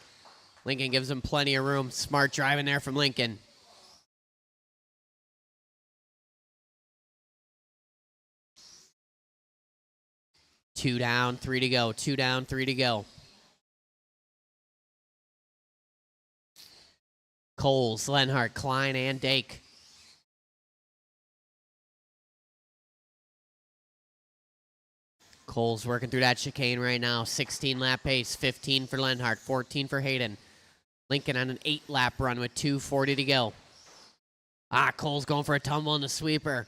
Lincoln gives him plenty of room. Smart driving there from Lincoln. Two down, 3 to go. 2 down, 3 to go. Coles, Lenhart, Klein, and Dake. Coles working through that chicane right now. 16 lap pace, 15 for Lenhart, 14 for Hayden. Lincoln on an 8 lap run with 2:40 to go. Coles going for a tumble in the sweeper.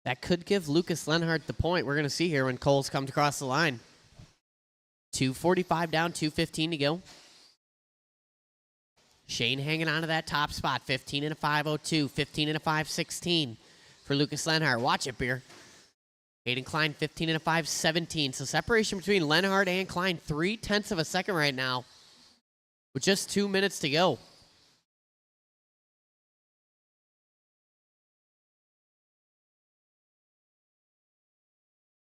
That could give Lucas Lenhart the point we're going to see here when Coles comes across the line. 2:45 down, 2:15 to go. Shane hanging on to that top spot. 15 and a 5:02, 15 and a 5:16 for Lucas Lenhart. Watch it, Beer. Hayden Klein, 15 and a 5:17. So separation between Lenhart and Klein, 0.3 of a second right now with just 2 minutes to go.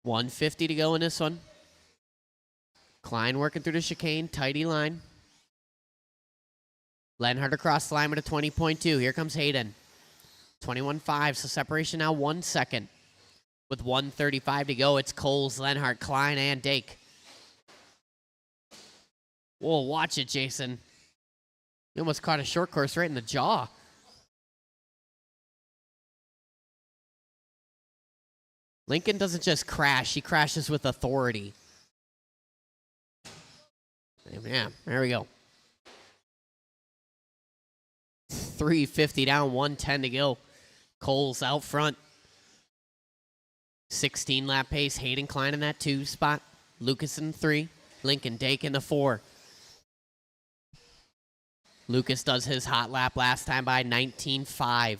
$150 to go in this one. Klein working through the chicane, tighty line. Lenhart across the line with a 20.2. Here comes Hayden. 21.5, so separation now 1 second. With 1:35 to go, it's Coles, Lenhart, Klein, and Dake. Whoa, watch it, Jason. You almost caught a short course right in the jaw. Lincoln doesn't just crash, he crashes with authority. Yeah, there we go. 350 down, 110 to go. Coles out front. 16 lap pace. Hayden Klein in that 2 spot. Lucas in 3. Lincoln Dake in the 4. Lucas does his hot lap last time by 19.5.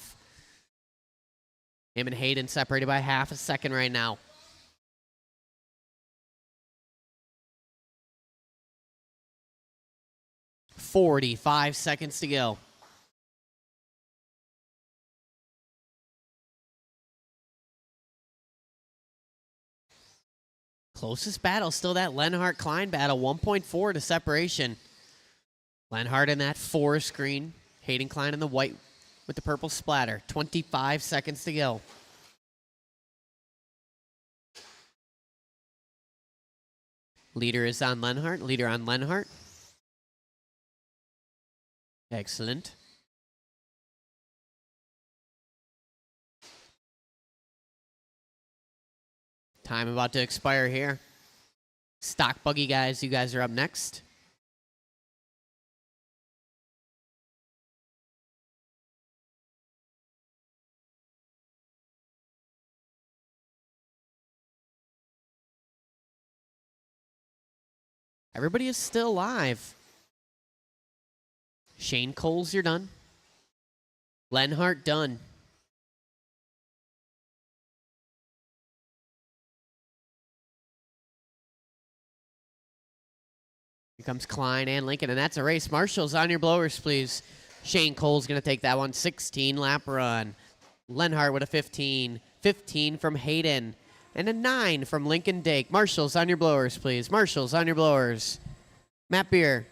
Him and Hayden separated by half a second right now. .45 seconds to go. Closest battle, still that Lenhart-Klein battle, 1.4 to separation. Lenhart in that 4 screen. Hayden Klein in the white with the purple splatter. 25 seconds to go. Leader is on Lenhart. Leader on Lenhart. Excellent. Time about to expire here. Stock buggy guys, you guys are up next. Everybody is still alive. Shane Coles, you're done. Lenhart, done. Here comes Klein and Lincoln, and that's a race. Marshals, on your blowers, please. Shane Cole's going to take that one. 16-lap run. Lenhart with a 15. 15 from Hayden. And a 9 from Lincoln Dake. Marshals, on your blowers, please. Marshals, on your blowers. Matt Beer.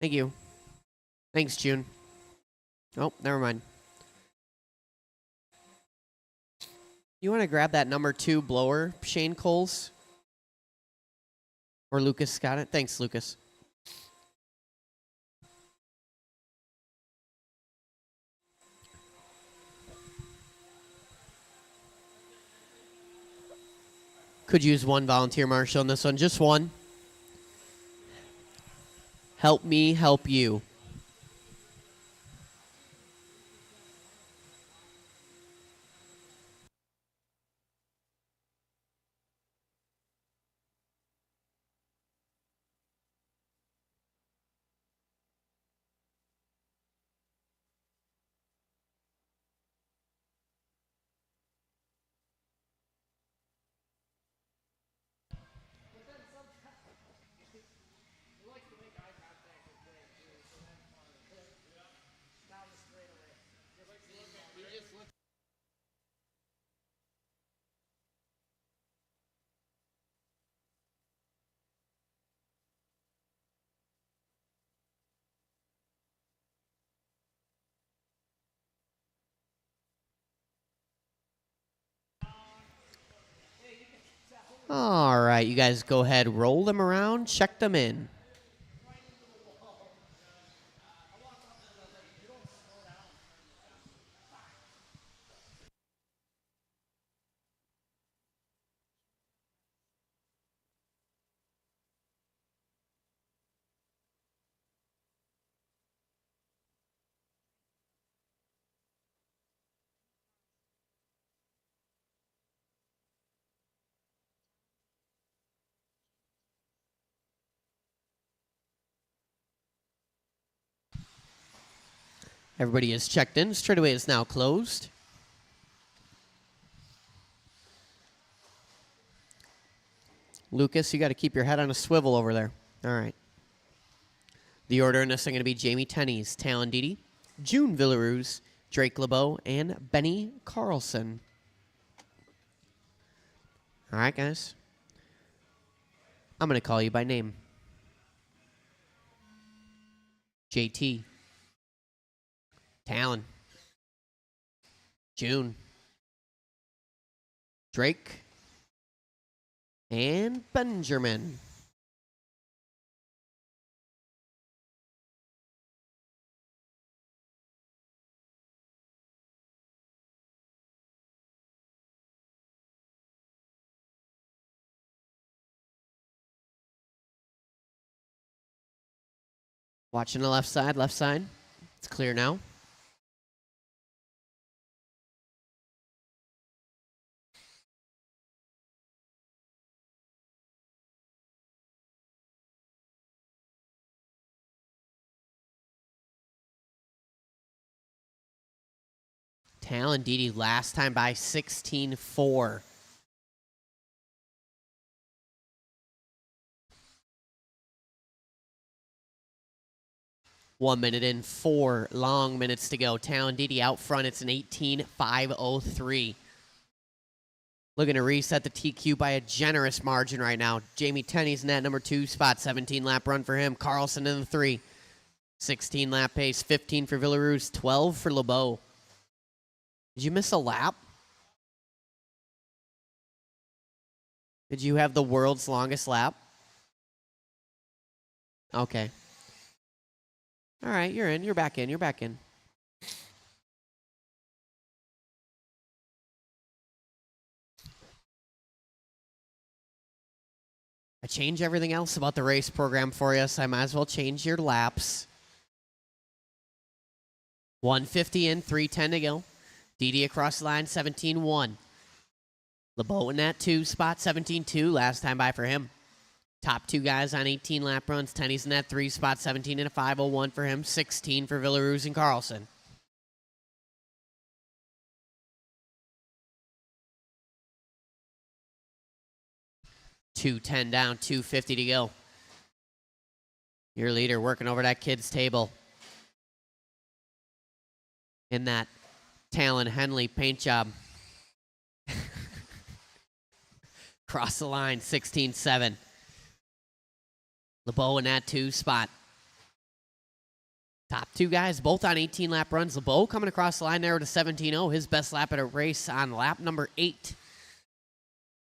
Thank you. Thanks, June. Oh, never mind. You want to grab that number 2 blower, Shane Coles? Or Lucas got it? Thanks, Lucas. Could use one volunteer marshal in this one. Just one. Help me help you. All right, you guys go ahead, roll them around, check them in. Everybody is checked in. Straightaway is now closed. Lucas, you got to keep your head on a swivel over there. All right. The order in this is going to be Jamie Tenney's, Talon Didi, June Villaroos, Drake LeBeau, and Benny Carlson. All right, guys. I'm going to call you by name. JT. Talon. June. Drake. And Benjamin. Watching the left side, left side. It's clear now. Talon Didi last time by 16-4. One minute in, 4 long minutes to go. Talon Didi out front. It's an 18.503. Looking to reset the TQ by a generous margin right now. Jamie Tenney's in that number 2 spot. 17-lap run for him. Carlson in the 3. 16-lap pace. 15 for Villaroos. 12 for LeBeau. Did you miss a lap? Did you have the world's longest lap? Okay. All right, you're in. You're back in. You're back in. I change everything else about the race program for you, so I might as well change your laps. 150 in, 310 to go. Didi across the line, 17-1. LeBeau in that 2 spot, 17-2. Last time by for him. Top 2 guys on 18 lap runs. Tenney's in that 3 spot, 17 and a 501 for him. 16 for Villaroos and Carlson. $210 down, $250 to go. Your leader working over that kid's table. In that Talon Henley paint job. Cross the line, 16-7. LeBeau in that 2 spot. Top 2 guys, both on 18-lap runs. LeBeau coming across the line there with a 17-0. His best lap at a race on lap number 8.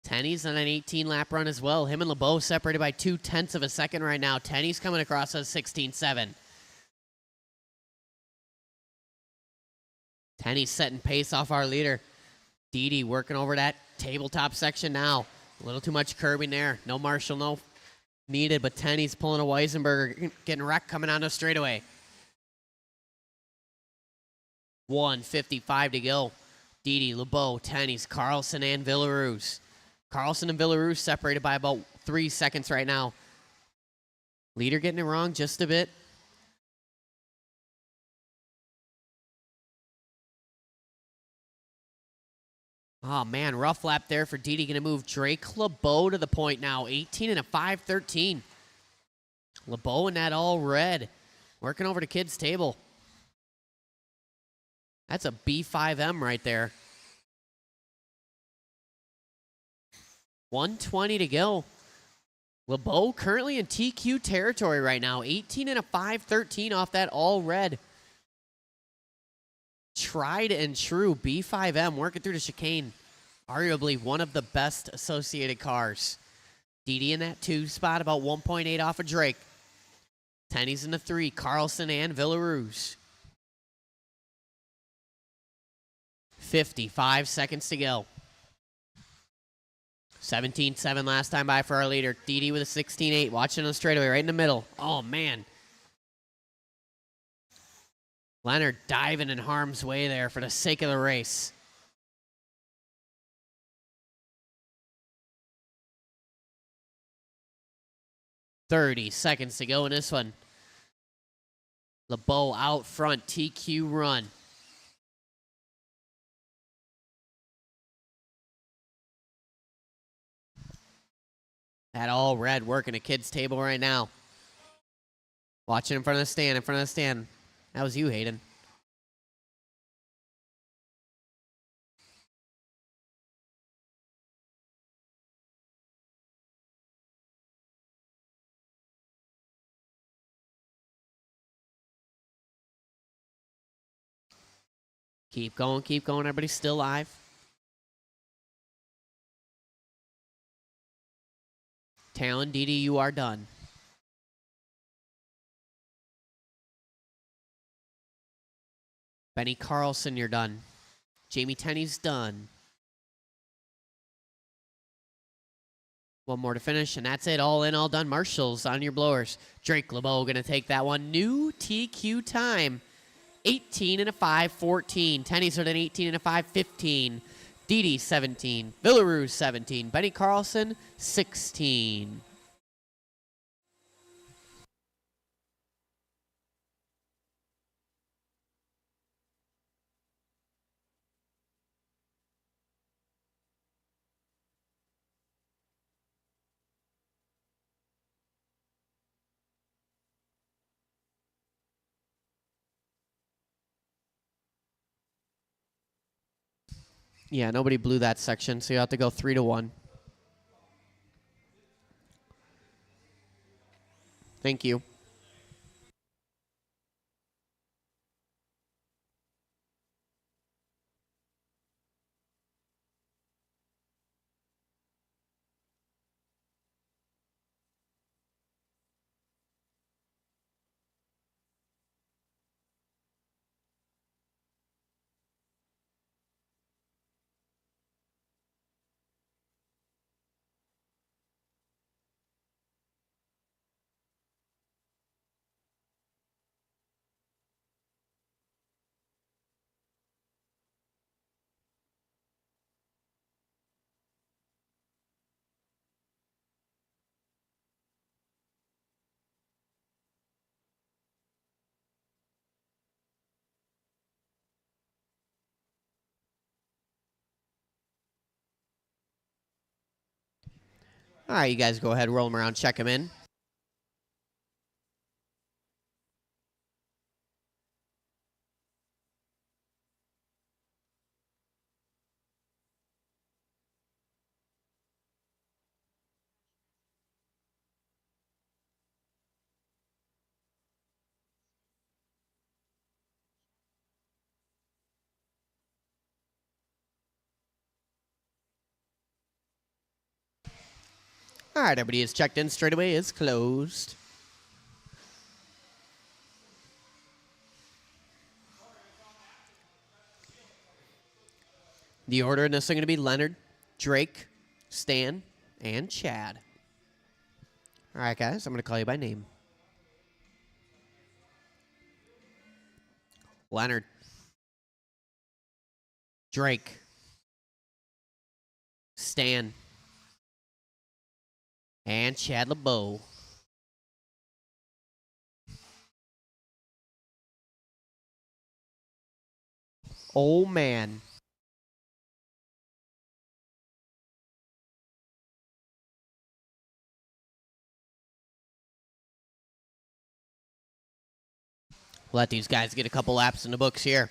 Tenney's on an 18-lap run as well. Him and LeBeau separated by 0.2 of a second right now. Tenney's coming across at 16-7. Tenney's setting pace off our leader. Didi working over that tabletop section now. A little too much curbing there. No Marshall, no needed, but Tenney's pulling a Weisenberger, getting wrecked coming on the straightaway. 1:55 to go. Didi, LeBeau, Tenney's, Carlson, and Villaroos. Carlson and Villaroos separated by about 3 seconds right now. Leader getting it wrong just a bit. Oh, man, rough lap there for Didi. Going to move Drake LeBeau to the point now. 18 and a 5:13. LeBeau in that all red. Working over to kid's table. That's a B5M right there. 120 to go. LeBeau currently in TQ territory right now. 18 and a 5:13 off that all red. Tried and true B5M working through the chicane. Arguably one of the best associated cars. Didi in that 2 spot, about 1.8 off of Drake. Tenney's in the 3, Carlson and Villaroos. 55 seconds to go. 17-7 last time by for our leader. Didi with a 16-8, watching on the straightaway right in the middle. Oh, man. Leonard diving in harm's way there for the sake of the race. $30 seconds to go in this one. LeBeau out front, TQ run. That all red working a kid's table right now. Watching in front of the stand, in front of the stand. That was you, Hayden. Keep going, keep going. Everybody's still alive. Talon, Didi, you are done. Benny Carlson, you're done. Jamie Tenney's done. One more to finish, and that's it. All in, all done. Marshalls on your blowers. Drake LeBeau going to take that one. New TQ time. 18 and a 5, 14. Tenny's at an 18 and a 5, 15. Didi, 17. Villaroo, 17. Benny Carlson, 16. Yeah, nobody blew that section, so you have to go 3-1. Thank you. All right, you guys go ahead, roll them around, check them in. All right, everybody is checked in. Straightaway is closed. The order in this is going to be Leonard, Drake, Stan, and Chad. All right, guys, I'm going to call you by name. Leonard, Drake, Stan, and Chad LeBeau. Oh, man. Let these guys get a couple laps in the books here.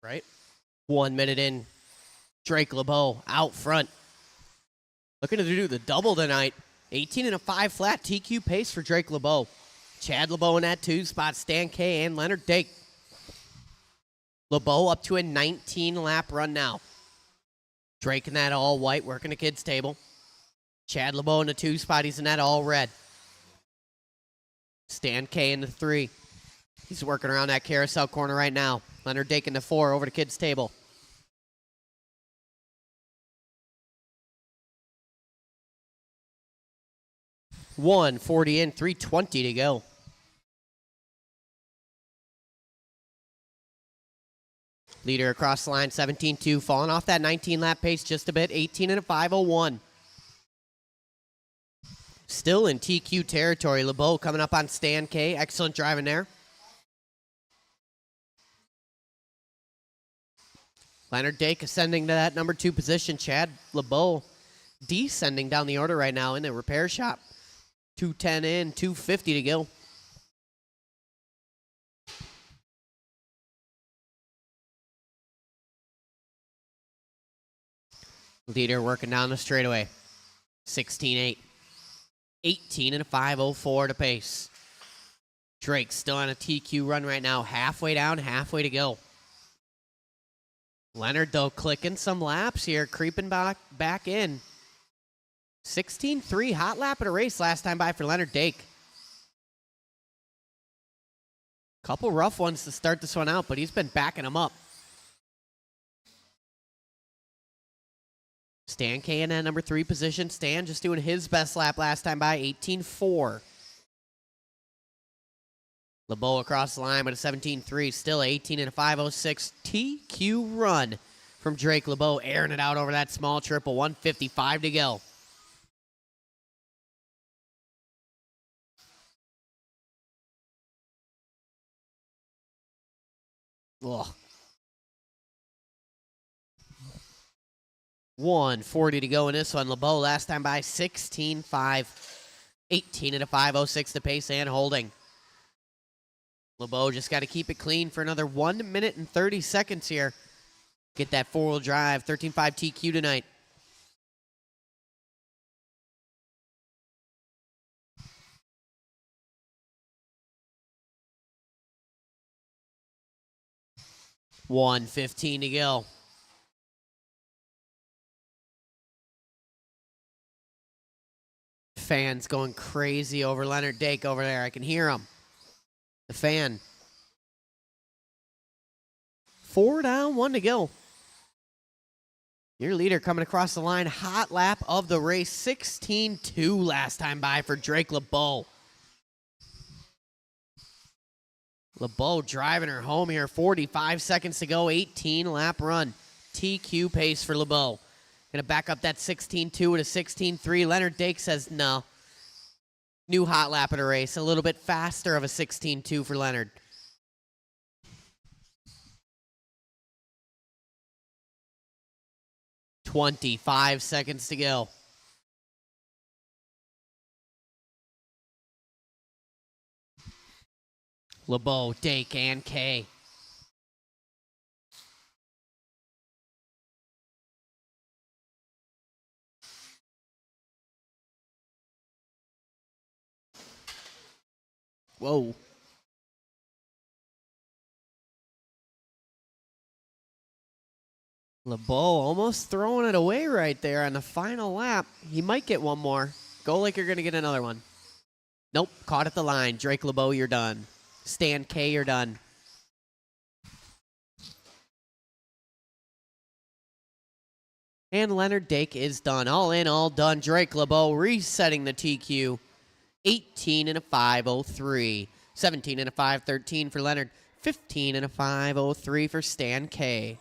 Right? 1 minute in. Drake LeBeau out front. Looking to do the double tonight. 18 and a 5 flat TQ pace for Drake LeBeau. Chad LeBeau in that 2 spot. Stan K and Leonard Dake. LeBeau up to a 19-lap run now. Drake in that all white, working the kids' table. Chad LeBeau in the 2 spot. He's in that all red. Stan K in the 3. He's working around that carousel corner right now. Leonard Dake in the 4 over the kids' table. $140 in, $320 to go. Leader across the line, 17-2, falling off that 19-lap pace just a bit, 18 and a 5:01. Still in TQ territory. LeBeau coming up on Stan K. Excellent driving there. Leonard Dake ascending to that number 2 position. Chad LeBeau descending down the order right now in the repair shop. 210 in, 250 to go. Leader working down the straightaway. 16-8. 18 and a 5:04 to pace. Drake still on a TQ run right now. Halfway down, halfway to go. Leonard, though, clicking some laps here, creeping back in. 16-3, hot lap at a race last time by for Leonard Dake. Couple rough ones to start this one out, but he's been backing them up. Stan K in that number 3 position. Stan just doing his best lap last time by, 18-4. LeBeau across the line with a 17-3, still 18 and a 5:06 TQ run from Drake LeBeau, airing it out over that small triple, 1:55 to go. Ugh. 1:40 to go in this one. LeBeau last time by 16-5, 18 and a 5:06 to pace and holding. LeBeau just got to keep it clean for another 1 minute and 30 seconds here. Get that four-wheel drive, 13.5 TQ tonight. $1:15 to go. Fans going crazy over Leonard Dake over there. I can hear him. The fan. 4 down, 1 to go. Your leader coming across the line. Hot lap of the race. 16-2 last time by for Drake LeBeau. LeBeau driving her home here. 45 seconds to go. 18 lap run. TQ pace for LeBeau. Going to back up that 16-2 with a 16-3. Leonard Dake says no. New hot lap at a race. A little bit faster of a 16-2 for Leonard. $25 seconds to go. LeBeau, Dake, and K. Whoa. LeBeau almost throwing it away right there on the final lap. He might get one more. Go like you're going to get another one. Nope, caught at the line. Drake LeBeau, you're done. Stan K, you're done. And Leonard Dake is done. All in, all done. Drake LeBeau resetting the TQ. 18 and a 5:03. 17 and a 5:13 for Leonard. 15 and a 5:03 for Stan K.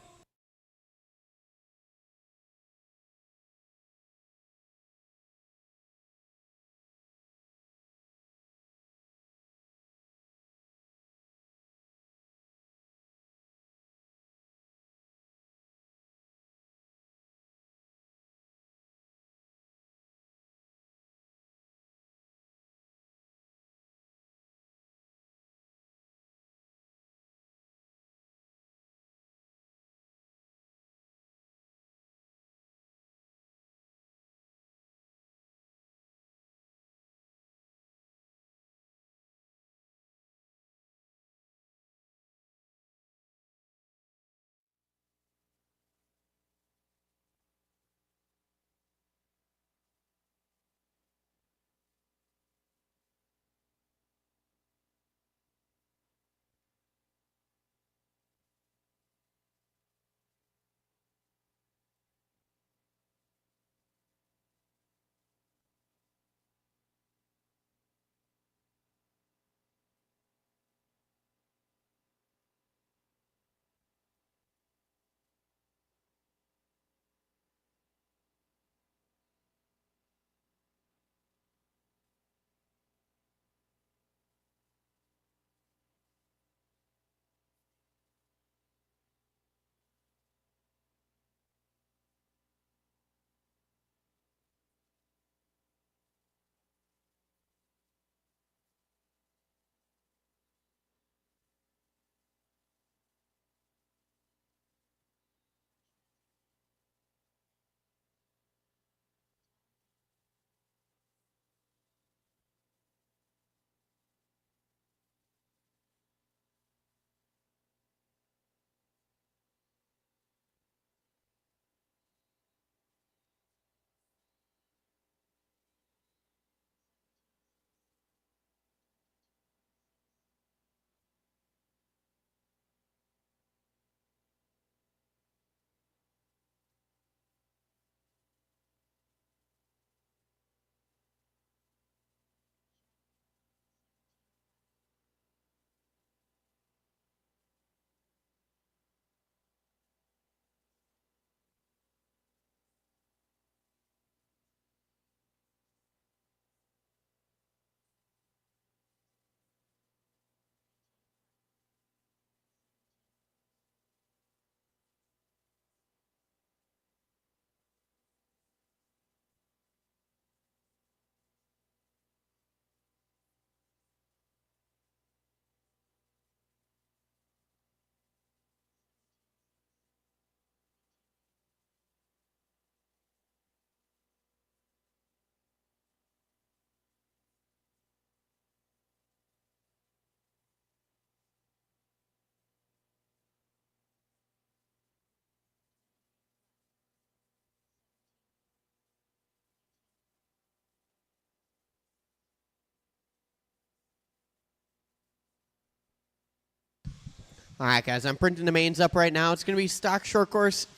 All right, guys, I'm printing the mains up right now. It's going to be stock short course.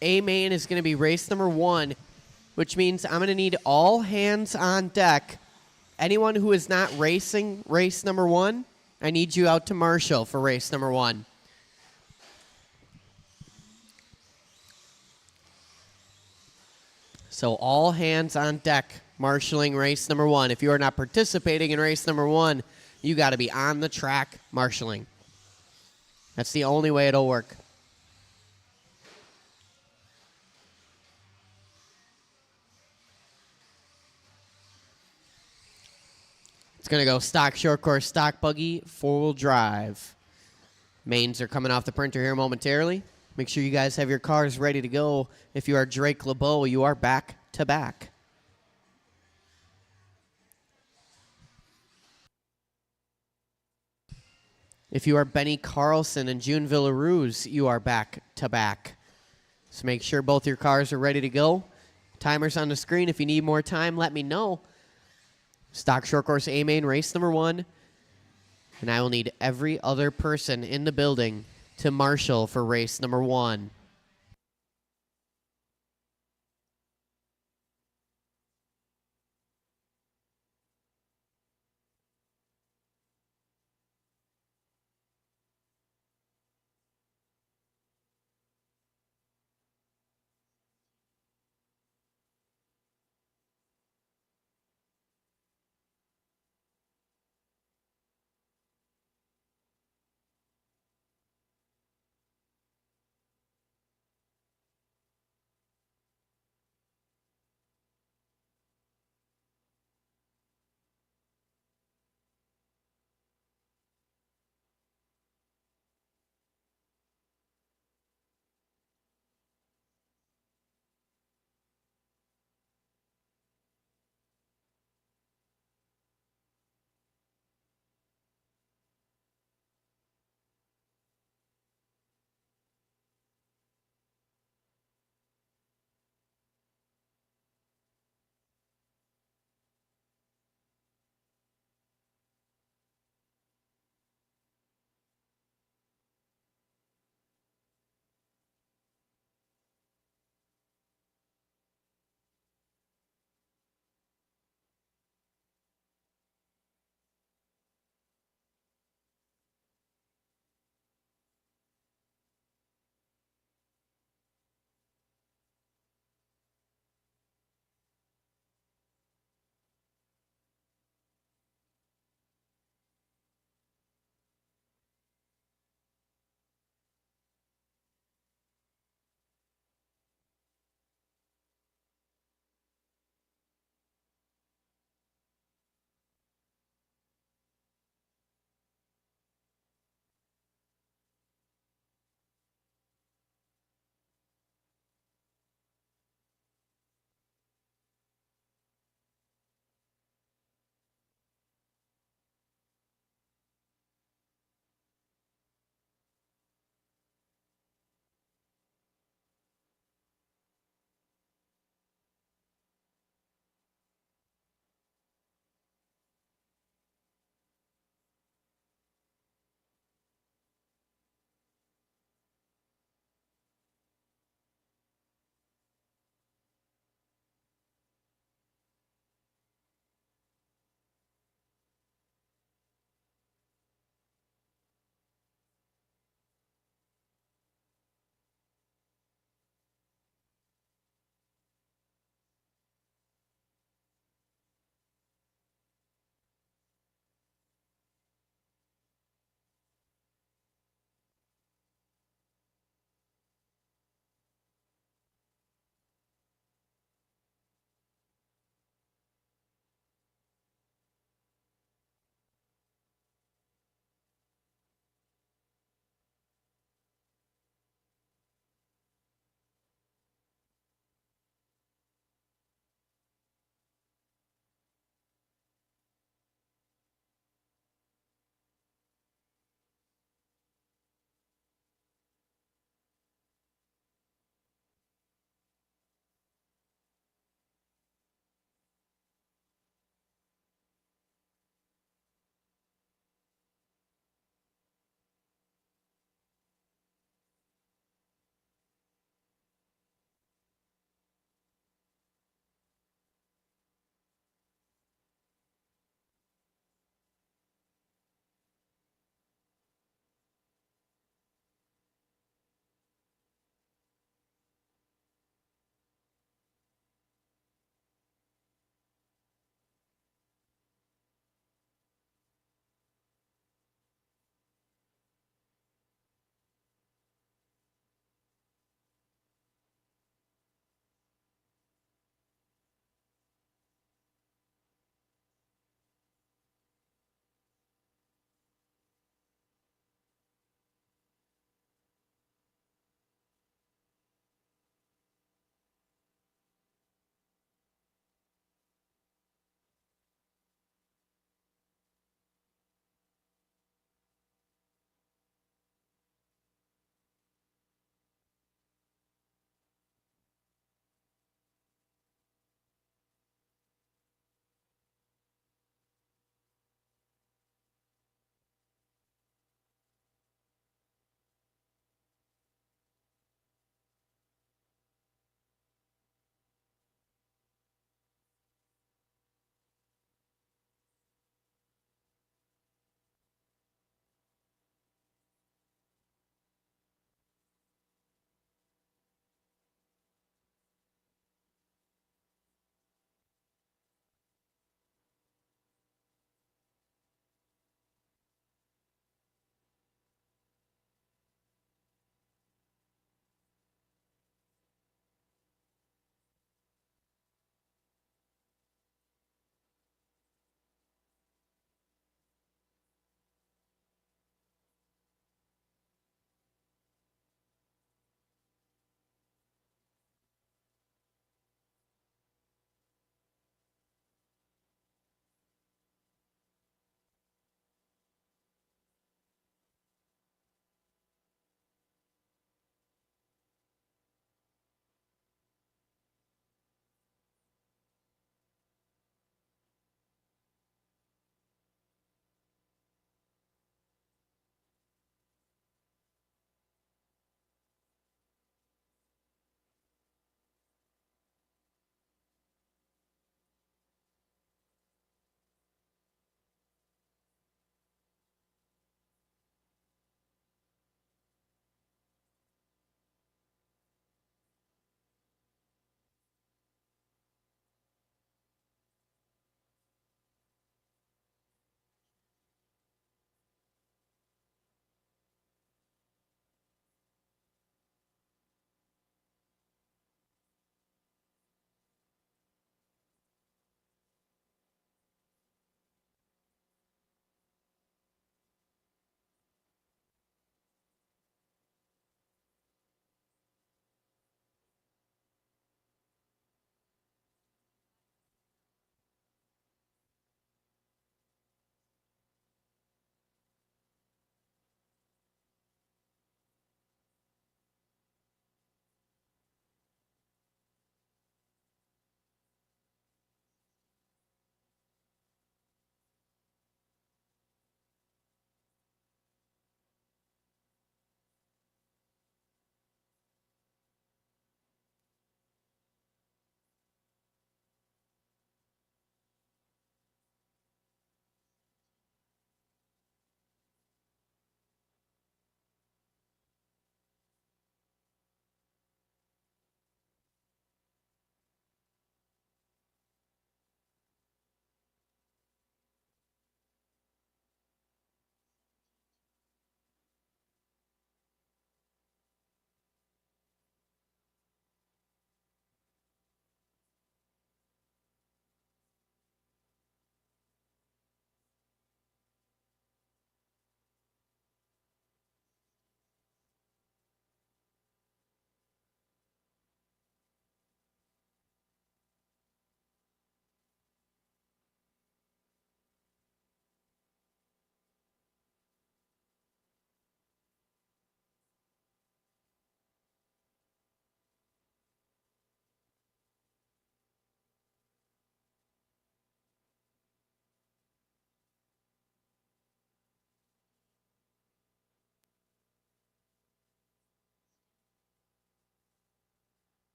A main is going to be race number 1, which means I'm going to need all hands on deck. Anyone who is not racing race number 1, I need you out to Marshall for race number 1. So all hands on deck, marshalling race number 1. If you are not participating in race number 1, you got to be on the track marshalling. That's the only way it'll work. It's going to go stock short course, stock buggy, 4-wheel drive. Mains are coming off the printer here momentarily. Make sure you guys have your cars ready to go. If you are Drake LeBeau, you are back to back. If you are Benny Carlson and June Villaruz, you are back to back. So make sure both your cars are ready to go. Timer's on the screen. If you need more time, let me know. Stock short course A main race number 1. And I will need every other person in the building to marshal for race number 1.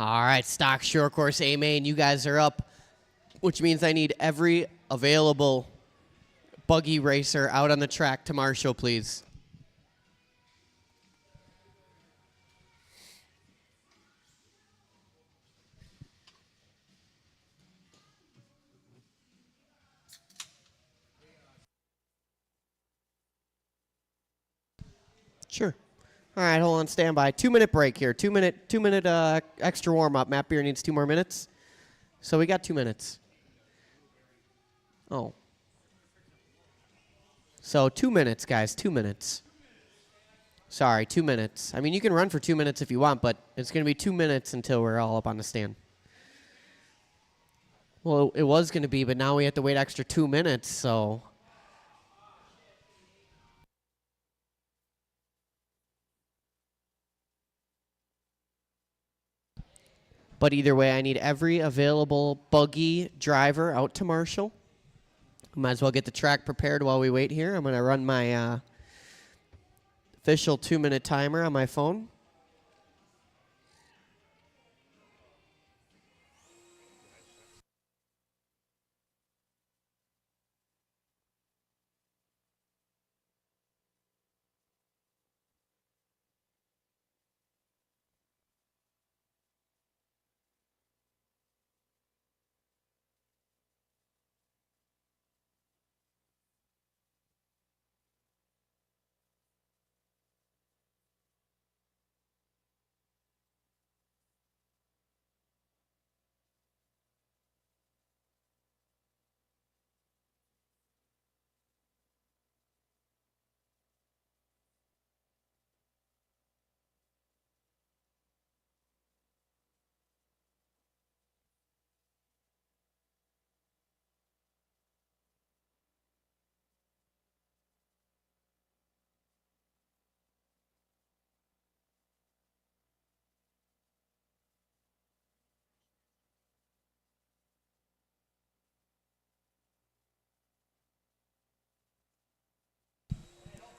All right, stock short course A main. You guys are up, which means I need every available buggy racer out on the track to Marshall, please. Sure. All right, hold on standby. 2-minute break here. 2-minute extra warm up. Matt Beer needs 2 more minutes. So we got 2 minutes. Oh. So 2 minutes, guys. 2 minutes. Sorry, 2 minutes. I mean, you can run for 2 minutes if you want, but it's going to be 2 minutes until we're all up on the stand. Well, it was going to be, but now we have to wait extra 2 minutes, so. But either way, I need every available buggy driver out to Marshall. Might as well get the track prepared while we wait here. I'm going to run my official 2-minute timer on my phone.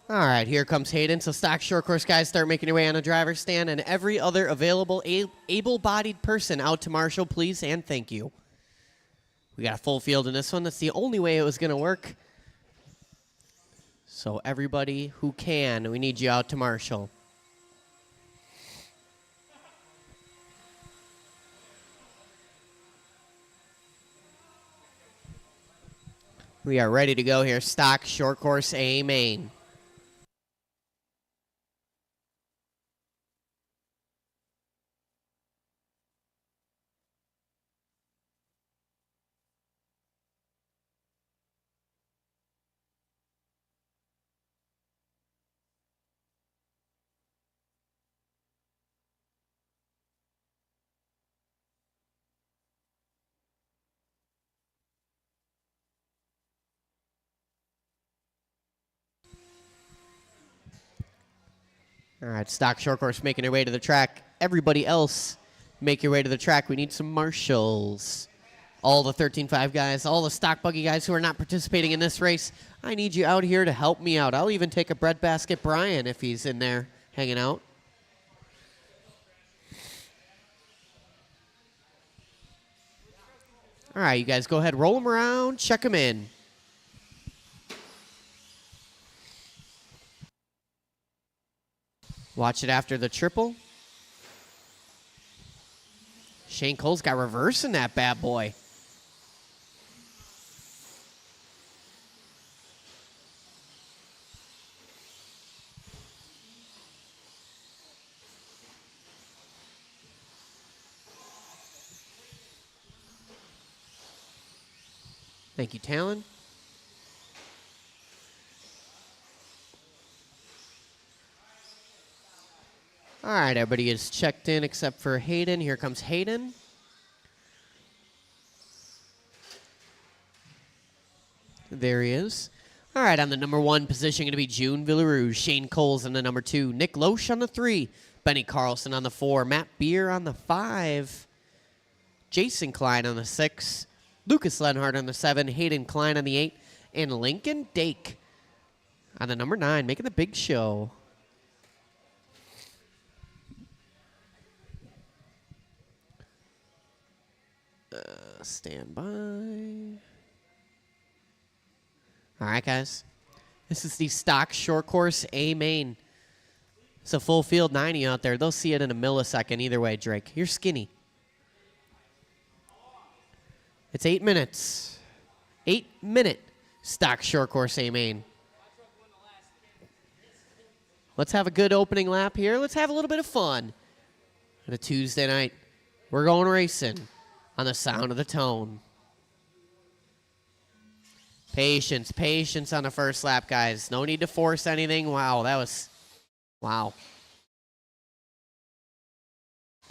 All right, here comes Hayden. So stock short course guys start making your way on the driver's stand, and every other available able-bodied person out to Marshall, please, and thank you. We got a full field in this one. That's the only way it was going to work. So everybody who can, we need you out to Marshall. We are ready to go here. Stock short course A main. All right, stock short course making their way to the track. Everybody else, make your way to the track. We need some marshals. All the 13.5 guys, all the stock buggy guys who are not participating in this race, I need you out here to help me out. I'll even take a breadbasket Brian if he's in there hanging out. All right, you guys go ahead, roll them around, check them in. Watch it after the triple. Shane Cole's got reverse in that bad boy. Thank you, Talon. All right, everybody is checked in except for Hayden. Here comes Hayden. There he is. All right, on the number 1 position, going to be June Villarouge. Shane Coles on the number 2. Nick Loesch on the 3. Benny Carlson on the 4. Matt Beer on the 5. Jason Klein on the 6. Lucas Lenhart on the 7. Hayden Klein on the 8. And Lincoln Dake on the number 9, making the big show. Stand by. All right, guys. This is the stock short course A main. It's a full field 90 out there. They'll see it in a millisecond either way, Drake. You're skinny. It's 8 minutes. 8-minute stock short course A main. Let's have a good opening lap here. Let's have a little bit of fun. On a Tuesday night, we're going racing on the sound of the tone. Patience, patience on the first lap, guys. No need to force anything. Wow, that was, wow.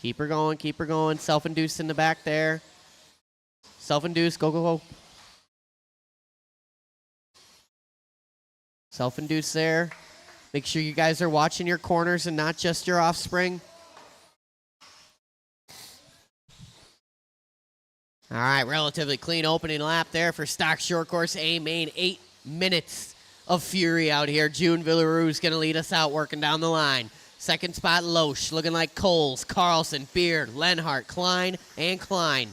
Keep her going, keep her going. Self-induced in the back there. Self-induced, go, go, go. Self-induced there. Make sure you guys are watching your corners and not just your offspring. All right, relatively clean opening lap there for stock short course A main. 8 minutes of fury out here. June Villarue's going to lead us out working down the line. Second spot, Loesch, looking like Coles, Carlson, Beard, Lenhart, Klein, and Klein.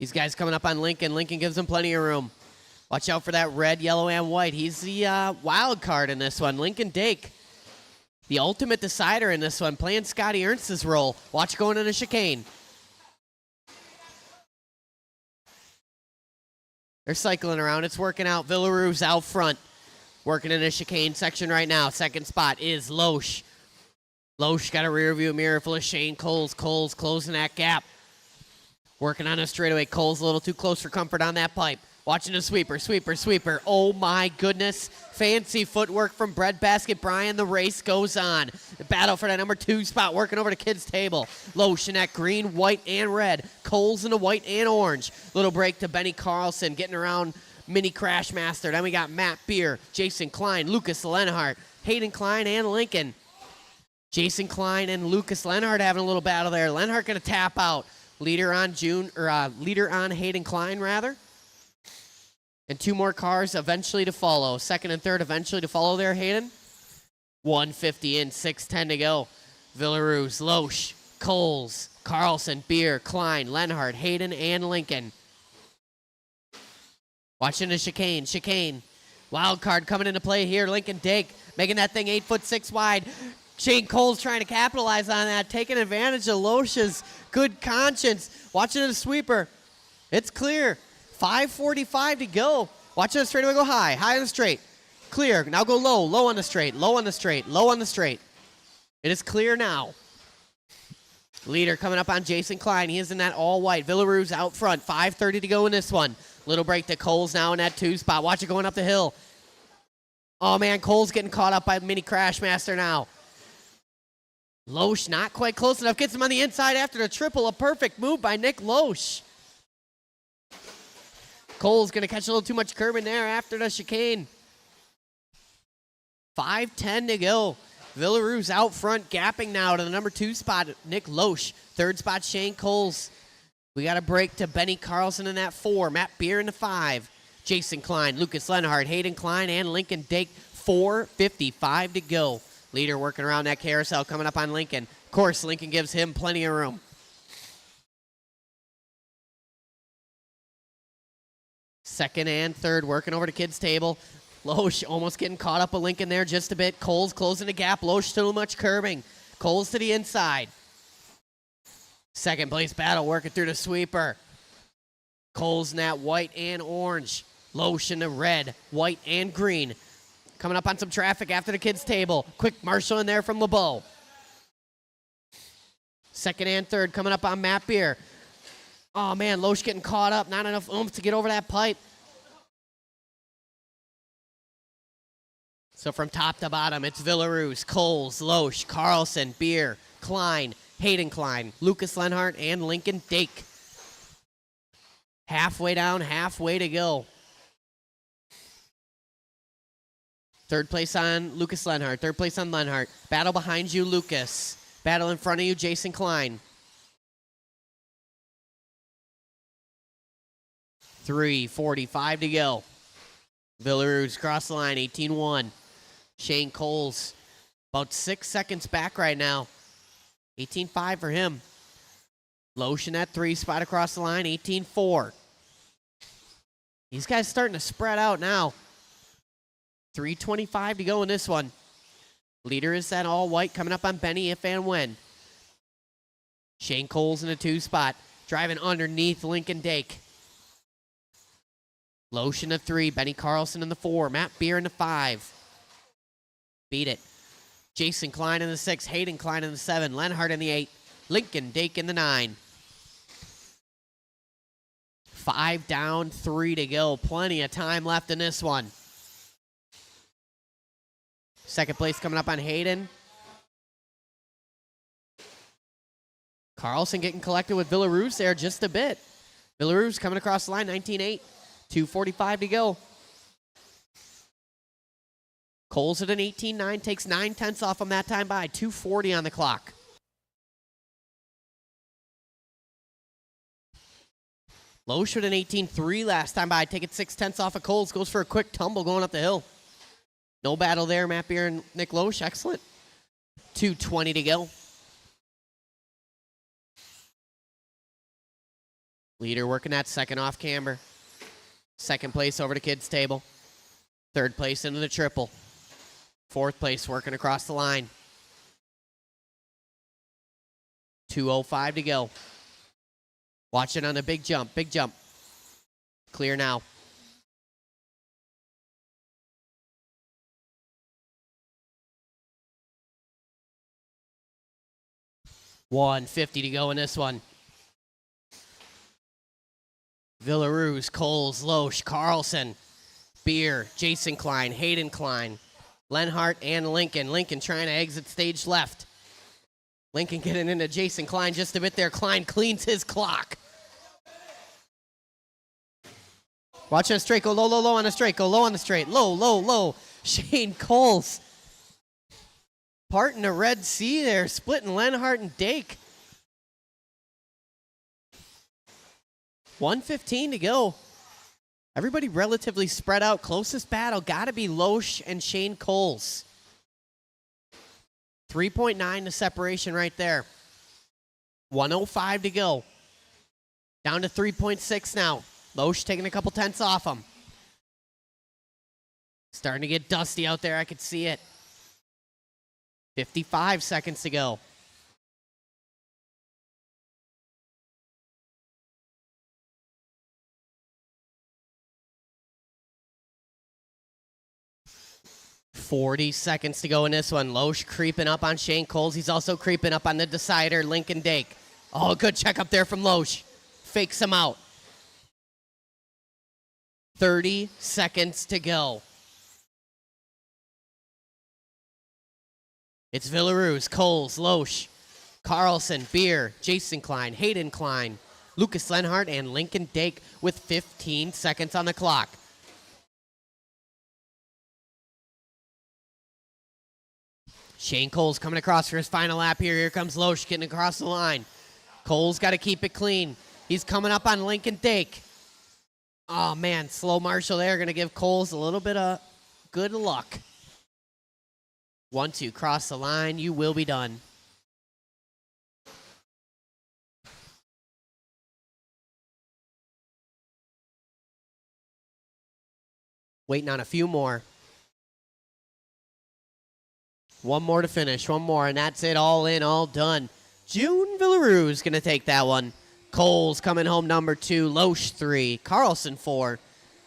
These guys coming up on Lincoln. Lincoln gives them plenty of room. Watch out for that red, yellow, and white. He's the wild card in this one. Lincoln Dake, the ultimate decider in this one, playing Scotty Ernst's role. Watch going in a chicane. They're cycling around. It's working out. Villarue's out front, working in a chicane section right now. Second spot is Loesch. Loesch got a rear view mirror full of Shane Coles. Coles closing that gap. Working on a straightaway. Coles a little too close for comfort on that pipe. Watching a sweeper, sweeper, sweeper. Oh, my goodness. Fancy footwork from Breadbasket Brian. The race goes on. The battle for that number 2 spot, working over to Kids' Table. Loesch in that green, white, and red. Coles in the white and orange. Little break to Benny Carlson, getting around Mini Crashmaster. Then we got Matt Beer, Jason Klein, Lucas Lenhart, Hayden Klein, and Lincoln. Jason Klein and Lucas Lenhart having a little battle there. Lenhart going to tap out. Leader on Hayden Klein, rather. And 2 more cars eventually to follow. Second and third eventually to follow there, Hayden. 150 in, 6:10 to go. Villarue's, Loesch, Coles, Carlson, Beer, Klein, Lenhart, Hayden, and Lincoln. Watching the chicane, chicane. Wild card coming into play here. Lincoln Dake making that thing 8'6" wide. Shane Coles trying to capitalize on that, taking advantage of Loesch's good conscience. Watching the sweeper. It's clear. 5:45 to go. Watching the straightaway go high. High on the straight. Clear. Now go low. Low on the straight. Low on the straight. Low on the straight. It is clear now. Leader coming up on Jason Klein. He is in that all white. Villarue's out front. 5:30 to go in this one. Little break to Coles now in that 2 spot. Watch it going up the hill. Oh, man. Coles getting caught up by Mini Crashmaster now. Loesch not quite close enough. Gets him on the inside after the triple. A perfect move by Nick Loesch. Cole's going to catch a little too much curb in there after the chicane. 5:10 to go. Villarue's out front, gapping now to the number 2 spot, Nick Loesch. Third spot, Shane Coles. We got a break to Benny Carlson in that 4. Matt Beer in the 5. Jason Klein, Lucas Lenhart, Hayden Klein, and Lincoln Dake. 4:55 to go. Leader working around that carousel, coming up on Lincoln. Of course, Lincoln gives him plenty of room. Second and third, working over to Kids' Table. Loesch almost getting caught up with Lincoln there just a bit. Coles closing the gap. Loesch too much curbing. Coles to the inside. Second place battle, working through the sweeper. Coles in that white and orange. Loesch in the red, white, and green. Coming up on some traffic after the Kids' Table. Quick Marshall in there from LeBeau. Second and third coming up on Matt Beer. Oh, man, Loesch getting caught up. Not enough oomph to get over that pipe. So from top to bottom, it's Villarue's, Coles, Loesch, Carlson, Beer, Klein, Hayden Klein, Lucas Lenhart, and Lincoln Dake. Halfway down, halfway to go. Third place on Lucas Lenhart. Third place on Lenhart. Battle behind you, Lucas. Battle in front of you, Jason Klein. 3:45 to go. Villarue's cross the line, 18-1. Shane Coles, about 6 seconds back right now. 18-5 for him. Lotion at 3, spot across the line, 18-4. These guys starting to spread out now. 3:25 to go in this one. Leader is that all white coming up on Benny if and when. Shane Coles in a 2 spot. Driving underneath Lincoln Dake. Lotion a 3. Benny Carlson in the 4. Matt Beer in the 5. Beat it. Jason Klein in the 6. Hayden Klein in the 7. Lenhart in the 8. Lincoln Dake in the 9. 5 down, 3 to go. Plenty of time left in this one. Second place coming up on Hayden. Carlson getting collected with Villaruz there just a bit. Villaruz coming across the line, 19-8. 2:45 to go. Coles at an 18-9, takes 9/10 off him that time by. 2:40 on the clock. Loesch with an 18-3 last time by, taking 6/10 off of Coles. Goes for a quick tumble going up the hill. No battle there, Matt Beer and Nick Loesch. Excellent. 2:20 to go. Leader working that second off camber. Second place over to kids table. Third place into the triple. Fourth place working across the line. 2:05 to go. Watch it on a big jump. Big jump. Clear now. $150 to go in this one. Villaruz, Coles, Loesch, Carlson, Beer, Jason Klein, Hayden Klein, Lenhart, and Lincoln. Lincoln trying to exit stage left. Lincoln getting into Jason Klein just a bit there. Klein cleans his clock. Watch on the straight. Go low, low, low on the straight. Go low on the straight. Low, low, low. Shane Coles parting the Red Sea there, splitting Lenhart and Dake. 1:15 to go. Everybody relatively spread out. Closest battle got to be Loesch and Shane Coles. 3.9 to separation right there. 1:05 to go. Down to 3.6 now. Loesch taking a couple tenths off him. Starting to get dusty out there. I could see it. 55 seconds to go. $40 seconds to go in this one. Loesch creeping up on Shane Coles. He's also creeping up on the decider, Lincoln Dake. Oh, good check up there from Loesch. Fakes him out. 30 seconds to go. It's Villaruz, Coles, Loesch, Carlson, Beer, Jason Klein, Hayden Klein, Lucas Lenhart, and Lincoln Dake with 15 seconds on the clock. Shane Coles coming across for his final lap here. Here comes Loesch getting across the line. Coles got to keep it clean. He's coming up on Lincoln Dake. Oh, man, slow Marshall there. Going to give Coles a little bit of good luck. 1-2, cross the line. You will be done. Waiting on a few more. One more to finish, one more, and that's it. All in, all done. June Villaruz going to take that one. Coles coming home number 2. Loesch 3. Carlson 4.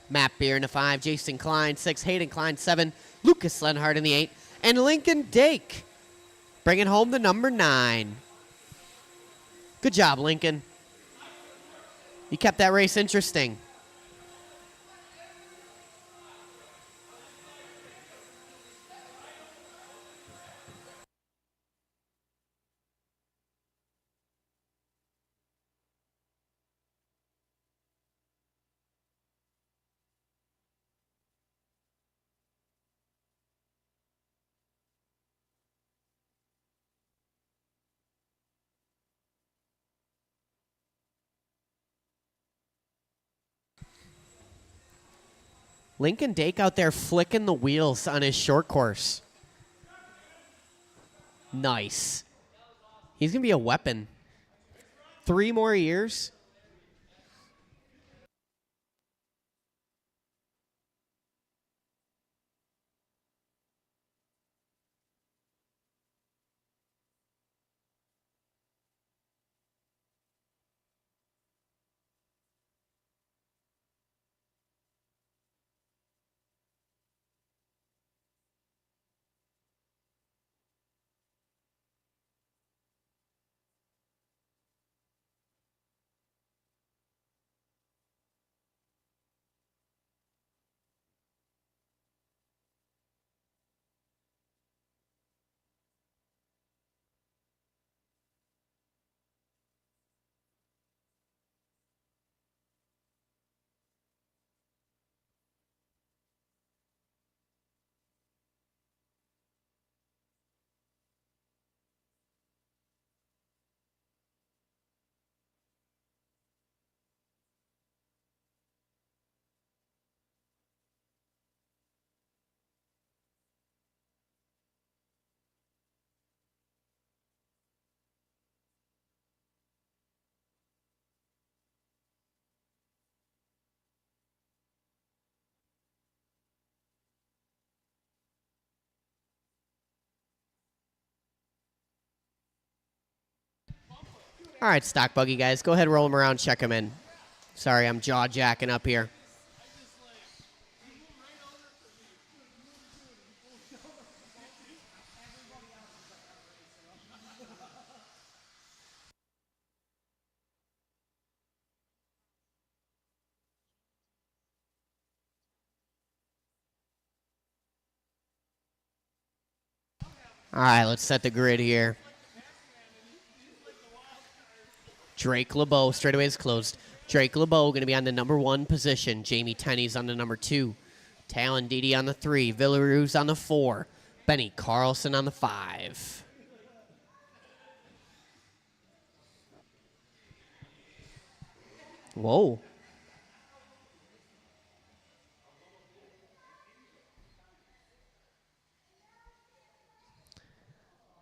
Matt Beer in the 5. Jason Klein 6. Hayden Klein 7. Lucas Lenhart in the 8. And Lincoln Dake bringing home the number 9. Good job, Lincoln. You kept that race interesting. Lincoln Dake out there flicking the wheels on his short course. Nice. He's going to be a weapon. 3 more years. All right, stock buggy guys, go ahead, roll them around, check them in. Sorry, I'm jaw jacking up here. All right, let's set the grid here. Drake LeBeau, straightaway is closed. Drake LeBeau going to be on the number 1 position. Jamie Tenney's on the number 2. Talon Didi on the 3. Villaroos on the 4. Benny Carlson on the 5. Whoa.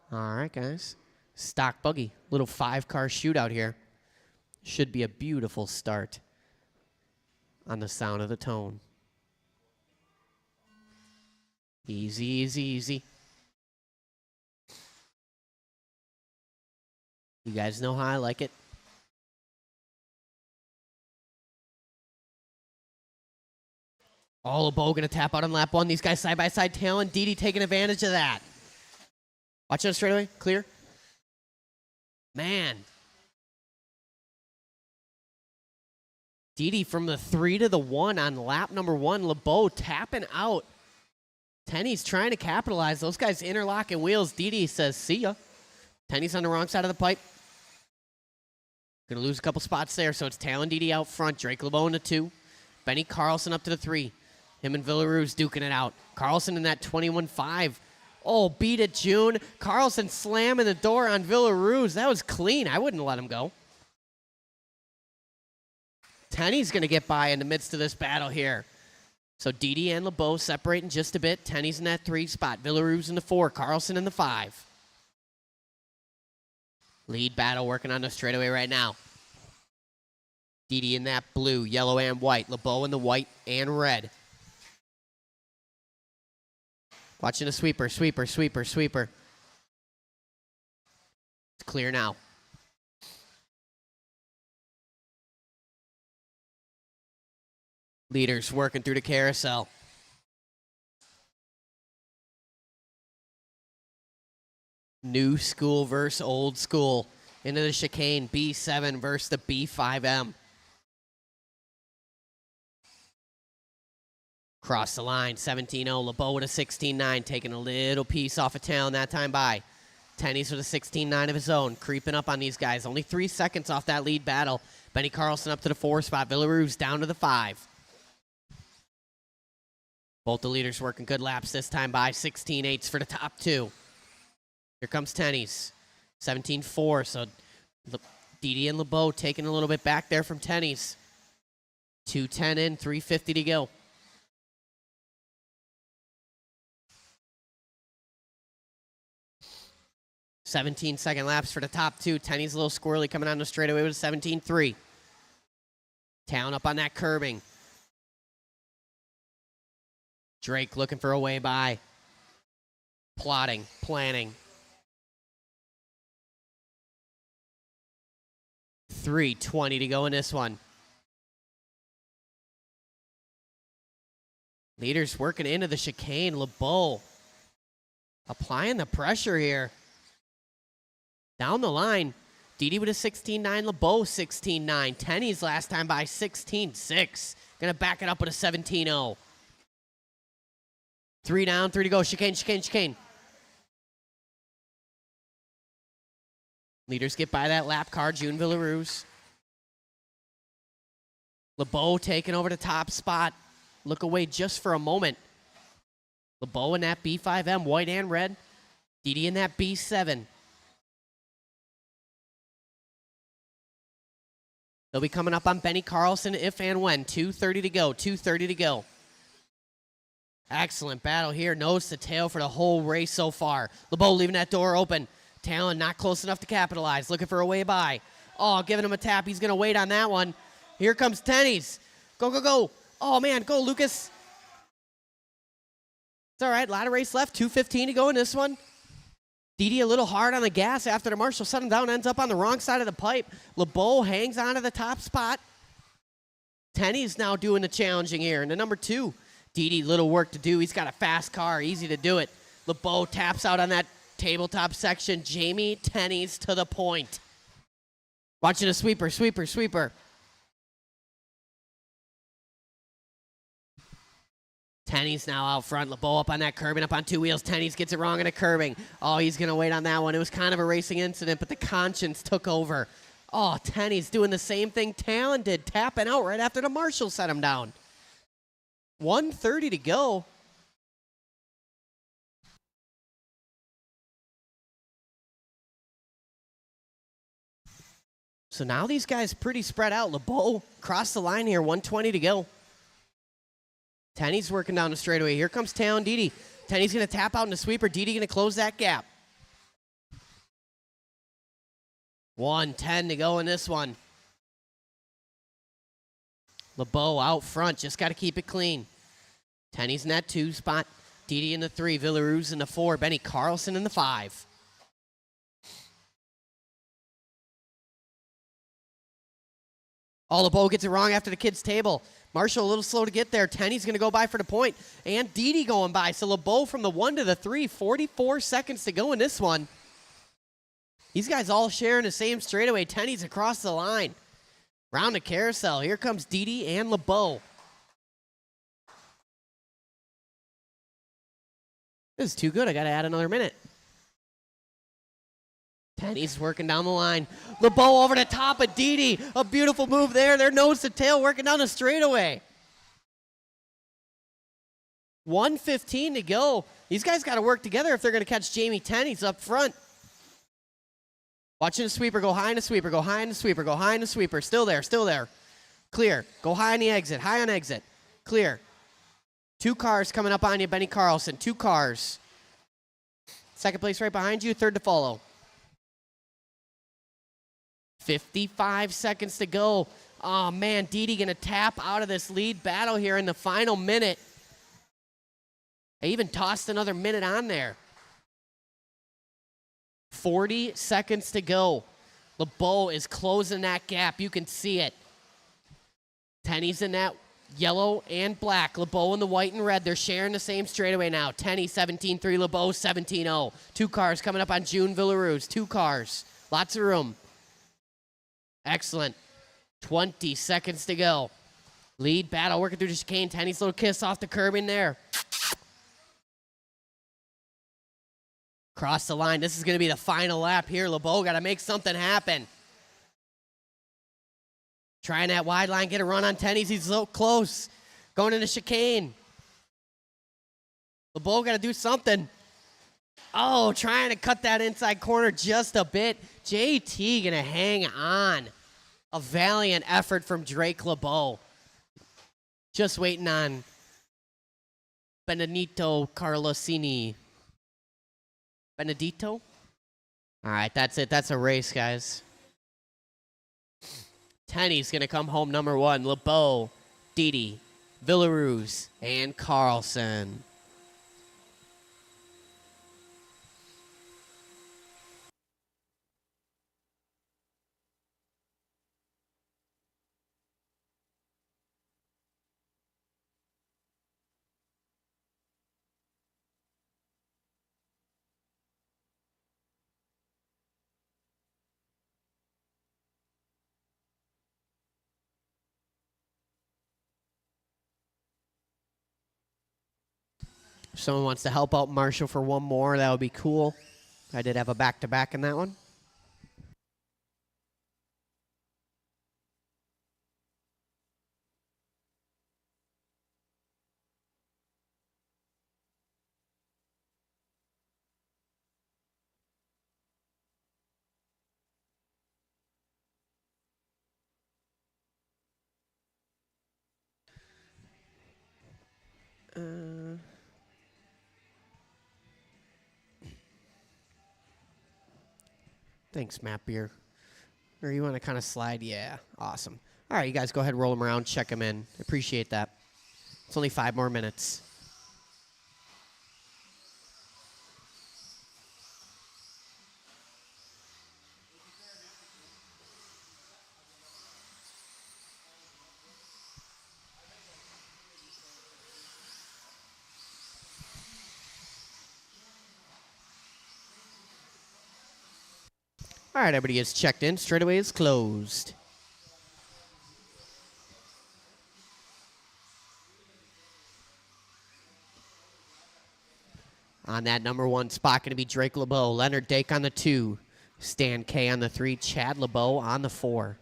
All right, guys. Stock buggy. Little 5-car shootout here. Should be a beautiful start on the sound of the tone. Easy, easy, easy. You guys know how I like it. Oh, LeBeau going to tap out on lap 1. These guys side by side. Talon Didi taking advantage of that. Watch out straightaway. Clear. Man. Didi from the 3 to the 1 on lap number 1. LeBeau tapping out. Tenney's trying to capitalize. Those guys interlocking wheels. Didi says, see ya. Tenney's on the wrong side of the pipe. Going to lose a couple spots there. So it's Talon Didi out front. Drake LeBeau in the 2. Benny Carlson up to the 3. Him and Villaroos duking it out. Carlson in that 21.5. Oh, beat it, June. Carlson slamming the door on Villaroos. That was clean. I wouldn't let him go. Tenney's going to get by in the midst of this battle here. So Didi and LeBeau separating just a bit. Tenney's in that 3 spot. Villaroos in the 4. Carlson in the 5. Lead battle working on the straightaway right now. Didi in that blue, yellow, and white. LeBeau in the white and red. Watching a sweeper, sweeper, sweeper, sweeper. It's clear now. Leaders working through the carousel. New school versus old school. Into the chicane, B7 versus the B5M. Cross the line, 17-0. LeBeau with a 16-9, taking a little piece off of Talon that time by. Tenney's with a 16-9 of his own, creeping up on these guys. Only 3 seconds off that lead battle. Benny Carlson up to the 4 spot. Villaroos down to the 5. Both the leaders working good laps this time by. 16-8s for the top 2. Here comes Tenney's. 17-4, so Didi and LeBeau taking a little bit back there from Tenney's. 2:10 in, 3:50 to go. 17-second laps for the top two. Tenny's a little squirrely coming on the straightaway with a 17.3. Town up on that curbing. Drake looking for a way by. Plotting, planning. 3:20 to go in this one. Leaders working into the chicane. LeBeau applying the pressure here. Down the line, Didi with a 16.9, LeBeau 16.9. Tenny's last time by 16.6. Gonna back it up with a 17.0. 3 down, 3 to go. Chicane, chicane, chicane. Leaders get by that lap car, June Villaroos. LeBeau taking over the top spot. Look away just for a moment. LeBeau in that B5M, white and red. Didi in that B7. They'll be coming up on Benny Carlson if and when. 2:30 to go, 2:30 to go. Excellent battle here. Nose to tail for the whole race so far. LeBeau leaving that door open. Talon not close enough to capitalize. Looking for a way by. Oh, giving him a tap. He's going to wait on that one. Here comes Tenny's. Go, go, go. Oh, man. Go, Lucas. It's all right. A lot of race left. 2:15 to go in this one. Didi a little hard on the gas after the Marshall set him down. Ends up on the wrong side of the pipe. LeBeau hangs on to the top spot. Tenny's now doing the challenging here. And the number 2, Didi, little work to do. He's got a fast car. Easy to do it. LeBeau taps out on that tabletop section. Jamie Tenny's to the point. Watching a sweeper, sweeper, sweeper. Tenny's now out front. LeBeau up on that curbing, up on 2 wheels. Tenny's gets it wrong in a curbing. Oh, he's going to wait on that one. It was kind of a racing incident, but the conscience took over. Oh, Tenny's doing the same thing Talon did, tapping out right after the Marshall set him down. 1:30 to go. So now these guys pretty spread out. LeBeau crossed the line here, 1:20 to go. Tenny's working down the straightaway. Here comes Talon Didi. Tenny's going to tap out in the sweeper. Didi going to close that gap. 1:10 to go in this one. LeBeau out front. Just got to keep it clean. Tenny's in that 2 spot. Didi in the 3. Villaroos in the 4. Benny Carlson in the 5. Oh, LeBeau gets it wrong after the kids' table. Marshall a little slow to get there. Tenny's going to go by for the point. And Didi going by. So LeBeau from the 1 to the 3. 44 seconds to go in this one. These guys all sharing the same straightaway. Tenny's across the line. Round the carousel. Here comes Didi and LeBeau. This is too good. I got to add another minute. Tenny's working down the line. LeBeau over the top of Didi. A beautiful move there. They're nose to tail working down the straightaway. 1:15 to go. These guys got to work together if they're going to catch Jamie Tenny's up front. Watching the sweeper go high in the sweeper. Go high in the sweeper. Go high in the sweeper. Still there. Still there. Clear. Go high on the exit. High on exit. Clear. 2 cars coming up on you, Benny Carlson. 2 cars. Second place right behind you. Third to follow. 55 seconds to go. Oh, man, Didi going to tap out of this lead battle here in the final minute. They even tossed another minute on there. 40 seconds to go. LeBeau is closing that gap. You can see it. Tenny's in that yellow and black. LeBeau in the white and red. They're sharing the same straightaway now. Tenny 17.3, LeBeau 17.0. 2 cars coming up on June Villaroos. 2 cars. Lots of room. Excellent. 20 seconds to go. Lead battle working through the chicane. Tenny's little kiss off the curb in there. Cross the line. This is going to be the final lap here. LeBeau got to make something happen. Trying that wide line, get a run on Tenny's. He's so close. Going in the chicane. LeBeau got to do something. Oh, trying to cut that inside corner just a bit. JT going to hang on. A valiant effort from Drake LeBeau. Just waiting on Benedito Carlosini. Benedito? All right, that's it. That's a race, guys. Tenny's going to come home number 1. LeBeau, Didi, Villaruz, and Carlson. If someone wants to help out Marshall for one more, that would be cool. I did have a back-to-back in that one. Thanks, Matt Beer. Or you want to kind of slide? Yeah, awesome. All right, you guys go ahead, roll them around, check them in. Appreciate that. It's only 5 more minutes. All right, everybody is checked in. Straightaway is closed. On that number 1 spot, going to be Drake LeBeau. Leonard Dake on the 2. Stan K on the 3. Chad LeBeau on the 4.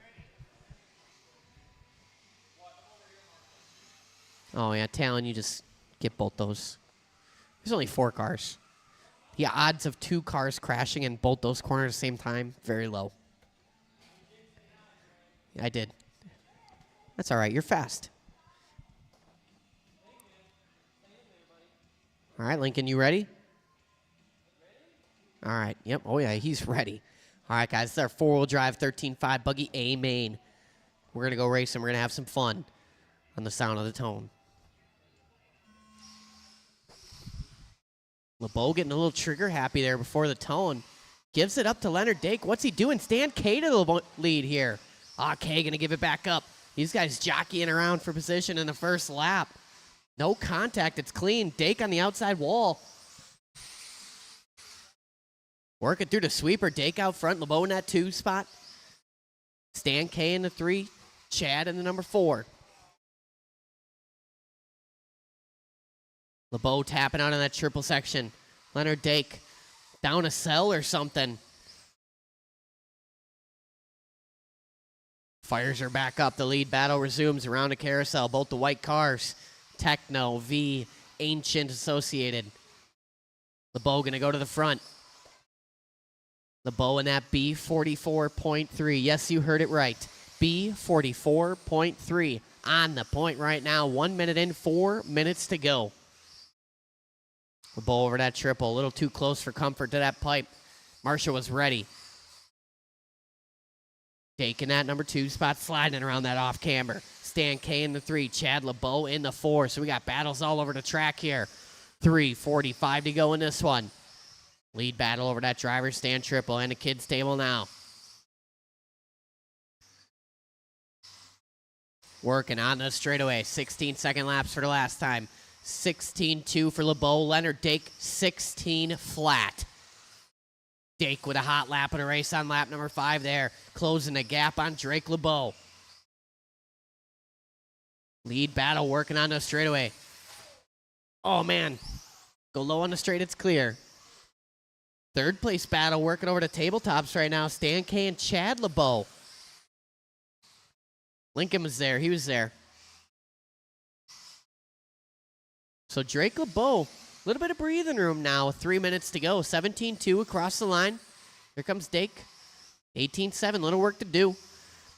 Oh, yeah, Talon, you just get both those. There's only 4 cars. The odds of 2 cars crashing in both those corners at the same time, very low. I did. That's all right. You're fast. All right, Lincoln, you ready? All right. Yep. Oh, yeah, he's ready. All right, guys, this is our 4-wheel drive 13.5 Buggy A main. We're going to go racing. We're going to have some fun on the sound of the tone. LeBeau getting a little trigger happy there before the tone. Gives it up to Leonard Dake. What's he doing? Stan K to the lead here. K going to give it back up. These guys jockeying around for position in the first lap. No contact. It's clean. Dake on the outside wall. Working through the sweeper. Dake out front. LeBeau in that 2 spot. Stan K in the 3. Chad in the number 4. LeBeau tapping out on that triple section. Leonard Dake down a cell or something. Fires her back up. The lead battle resumes around the carousel. Both the white cars. Techno, V, Ancient Associated. LeBeau going to go to the front. LeBeau in that B44.3. Yes, you heard it right. B44.3. On the point right now. 1 minute in, 4 minutes to go. LeBeau over that triple. A little too close for comfort to that pipe. Marshall was ready. Taking that number 2 spot, sliding around that off camber. Stan K in the 3, Chad LeBeau in the 4. So we got battles all over the track here. 3:45 to go in this one. Lead battle over that driver's stand triple and the kids table now. Working on the straightaway. 16-second laps for the last time. 16-2 for LeBeau. Leonard Dake, 16 flat. Dake with a hot lap of the race on lap number 5 there. Closing the gap on Drake LeBeau. Lead battle working on the straightaway. Oh, man. Go low on the straight, it's clear. 3rd place battle working over the tabletops right now. Stan K and Chad LeBeau. Lincoln was there. He was there. So Drake LeBeau, a little bit of breathing room now. 3 minutes to go. 17-2 across the line. Here comes Dake. 18-7, little work to do.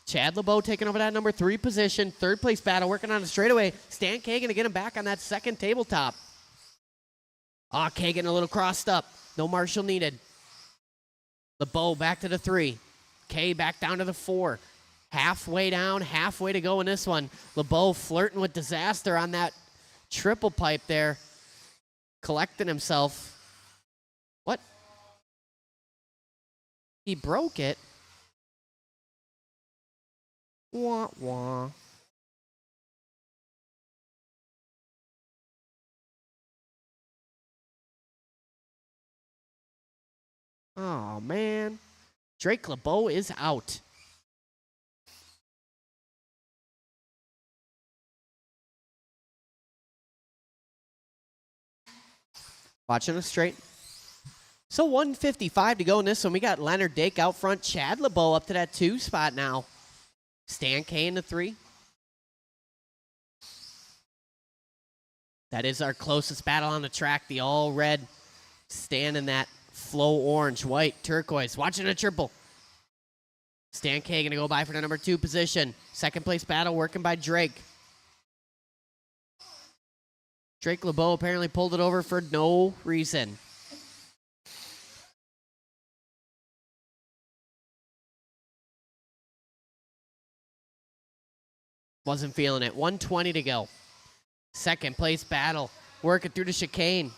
Chad LeBeau taking over that number 3 position. 3rd place battle working on the straightaway. Stan K going to get him back on that 2nd tabletop. K getting a little crossed up. No Marshall needed. LeBeau back to the 3. K back down to the 4. Halfway down, halfway to go in this one. LeBeau flirting with disaster on that triple pipe there. Collecting himself. What? He broke it. Wah, wah. Oh, man. Drake LeBeau is out. Watching us straight. So 155 to go in this one. We got Leonard Dake out front. Chad LeBeau up to that 2 spot now. Stan K in the 3. That is our closest battle on the track. The all red Stan in that flow orange, white, turquoise. Watching a triple. Stan K going to go by for the number 2 position. Second place battle working by Drake. Drake LeBeau apparently pulled it over for no reason. Wasn't feeling it. 120 to go. Second place battle. Working through the chicane.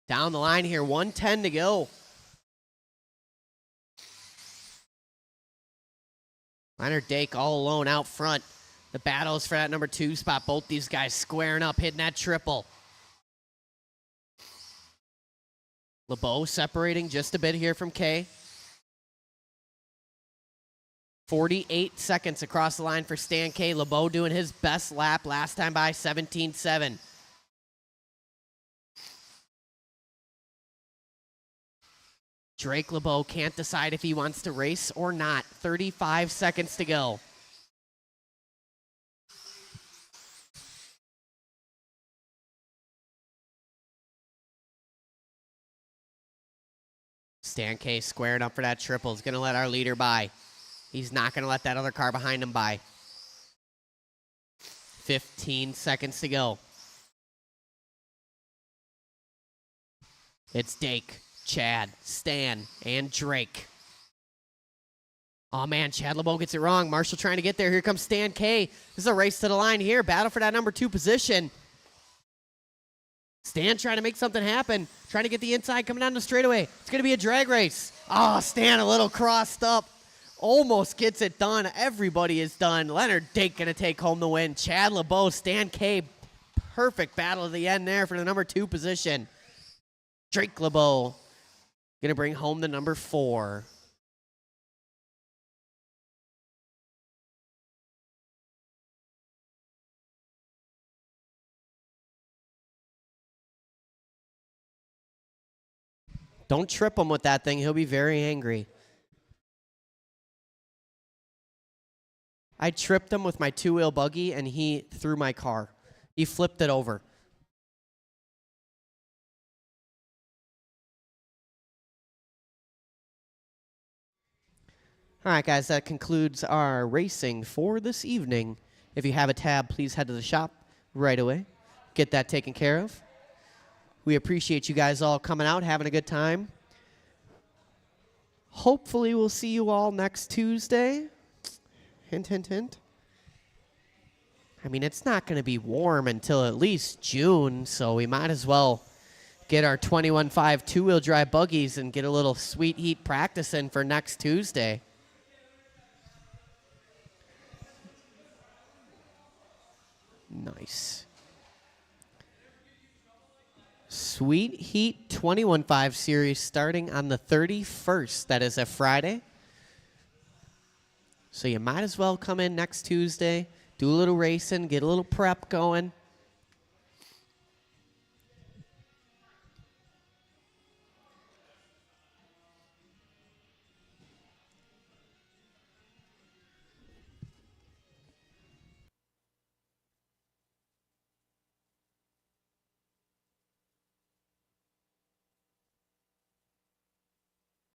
Down the line here. 110 to go. Leonard Dake all alone out front. The battle is for that number 2 spot. Both these guys squaring up, hitting that triple. LeBeau separating just a bit here from K. 48 seconds across the line for Stan K. LeBeau doing his best lap last time by 17.7. Drake LeBeau can't decide if he wants to race or not. 35 seconds to go. Stan K squaring up for that triple. He's going to let our leader by. He's not going to let that other car behind him by. 15 seconds to go. It's Dake, Chad, Stan, and Drake. Oh, man, Chad LeBeau gets it wrong. Marshall trying to get there. Here comes Stan K. This is a race to the line here. Battle for that number 2 position. Stan trying to make something happen. Trying to get the inside coming down the straightaway. It's going to be a drag race. Oh, Stan a little crossed up. Almost gets it done. Everybody is done. Leonard Dake going to take home the win. Chad LeBeau, Stan K. Perfect battle at the end there for the number 2 position. Drake LeBeau going to bring home the number 4. Don't trip him with that thing. He'll be very angry. I tripped him with my 2-wheel buggy, and he threw my car. He flipped it over. All right, guys, that concludes our racing for this evening. If you have a tab, please head to the shop right away. Get that taken care of. We appreciate you guys all coming out, having a good time. Hopefully, we'll see you all next Tuesday. Hint, hint, hint. I mean, it's not going to be warm until at least June, so we might as well get our 21.5 2-wheel drive buggies and get a little sweet heat practice in for next Tuesday. Nice. Sweet Heat 21.5 series starting on the 31st. That is a Friday. So you might as well come in next Tuesday, do a little racing, get a little prep going.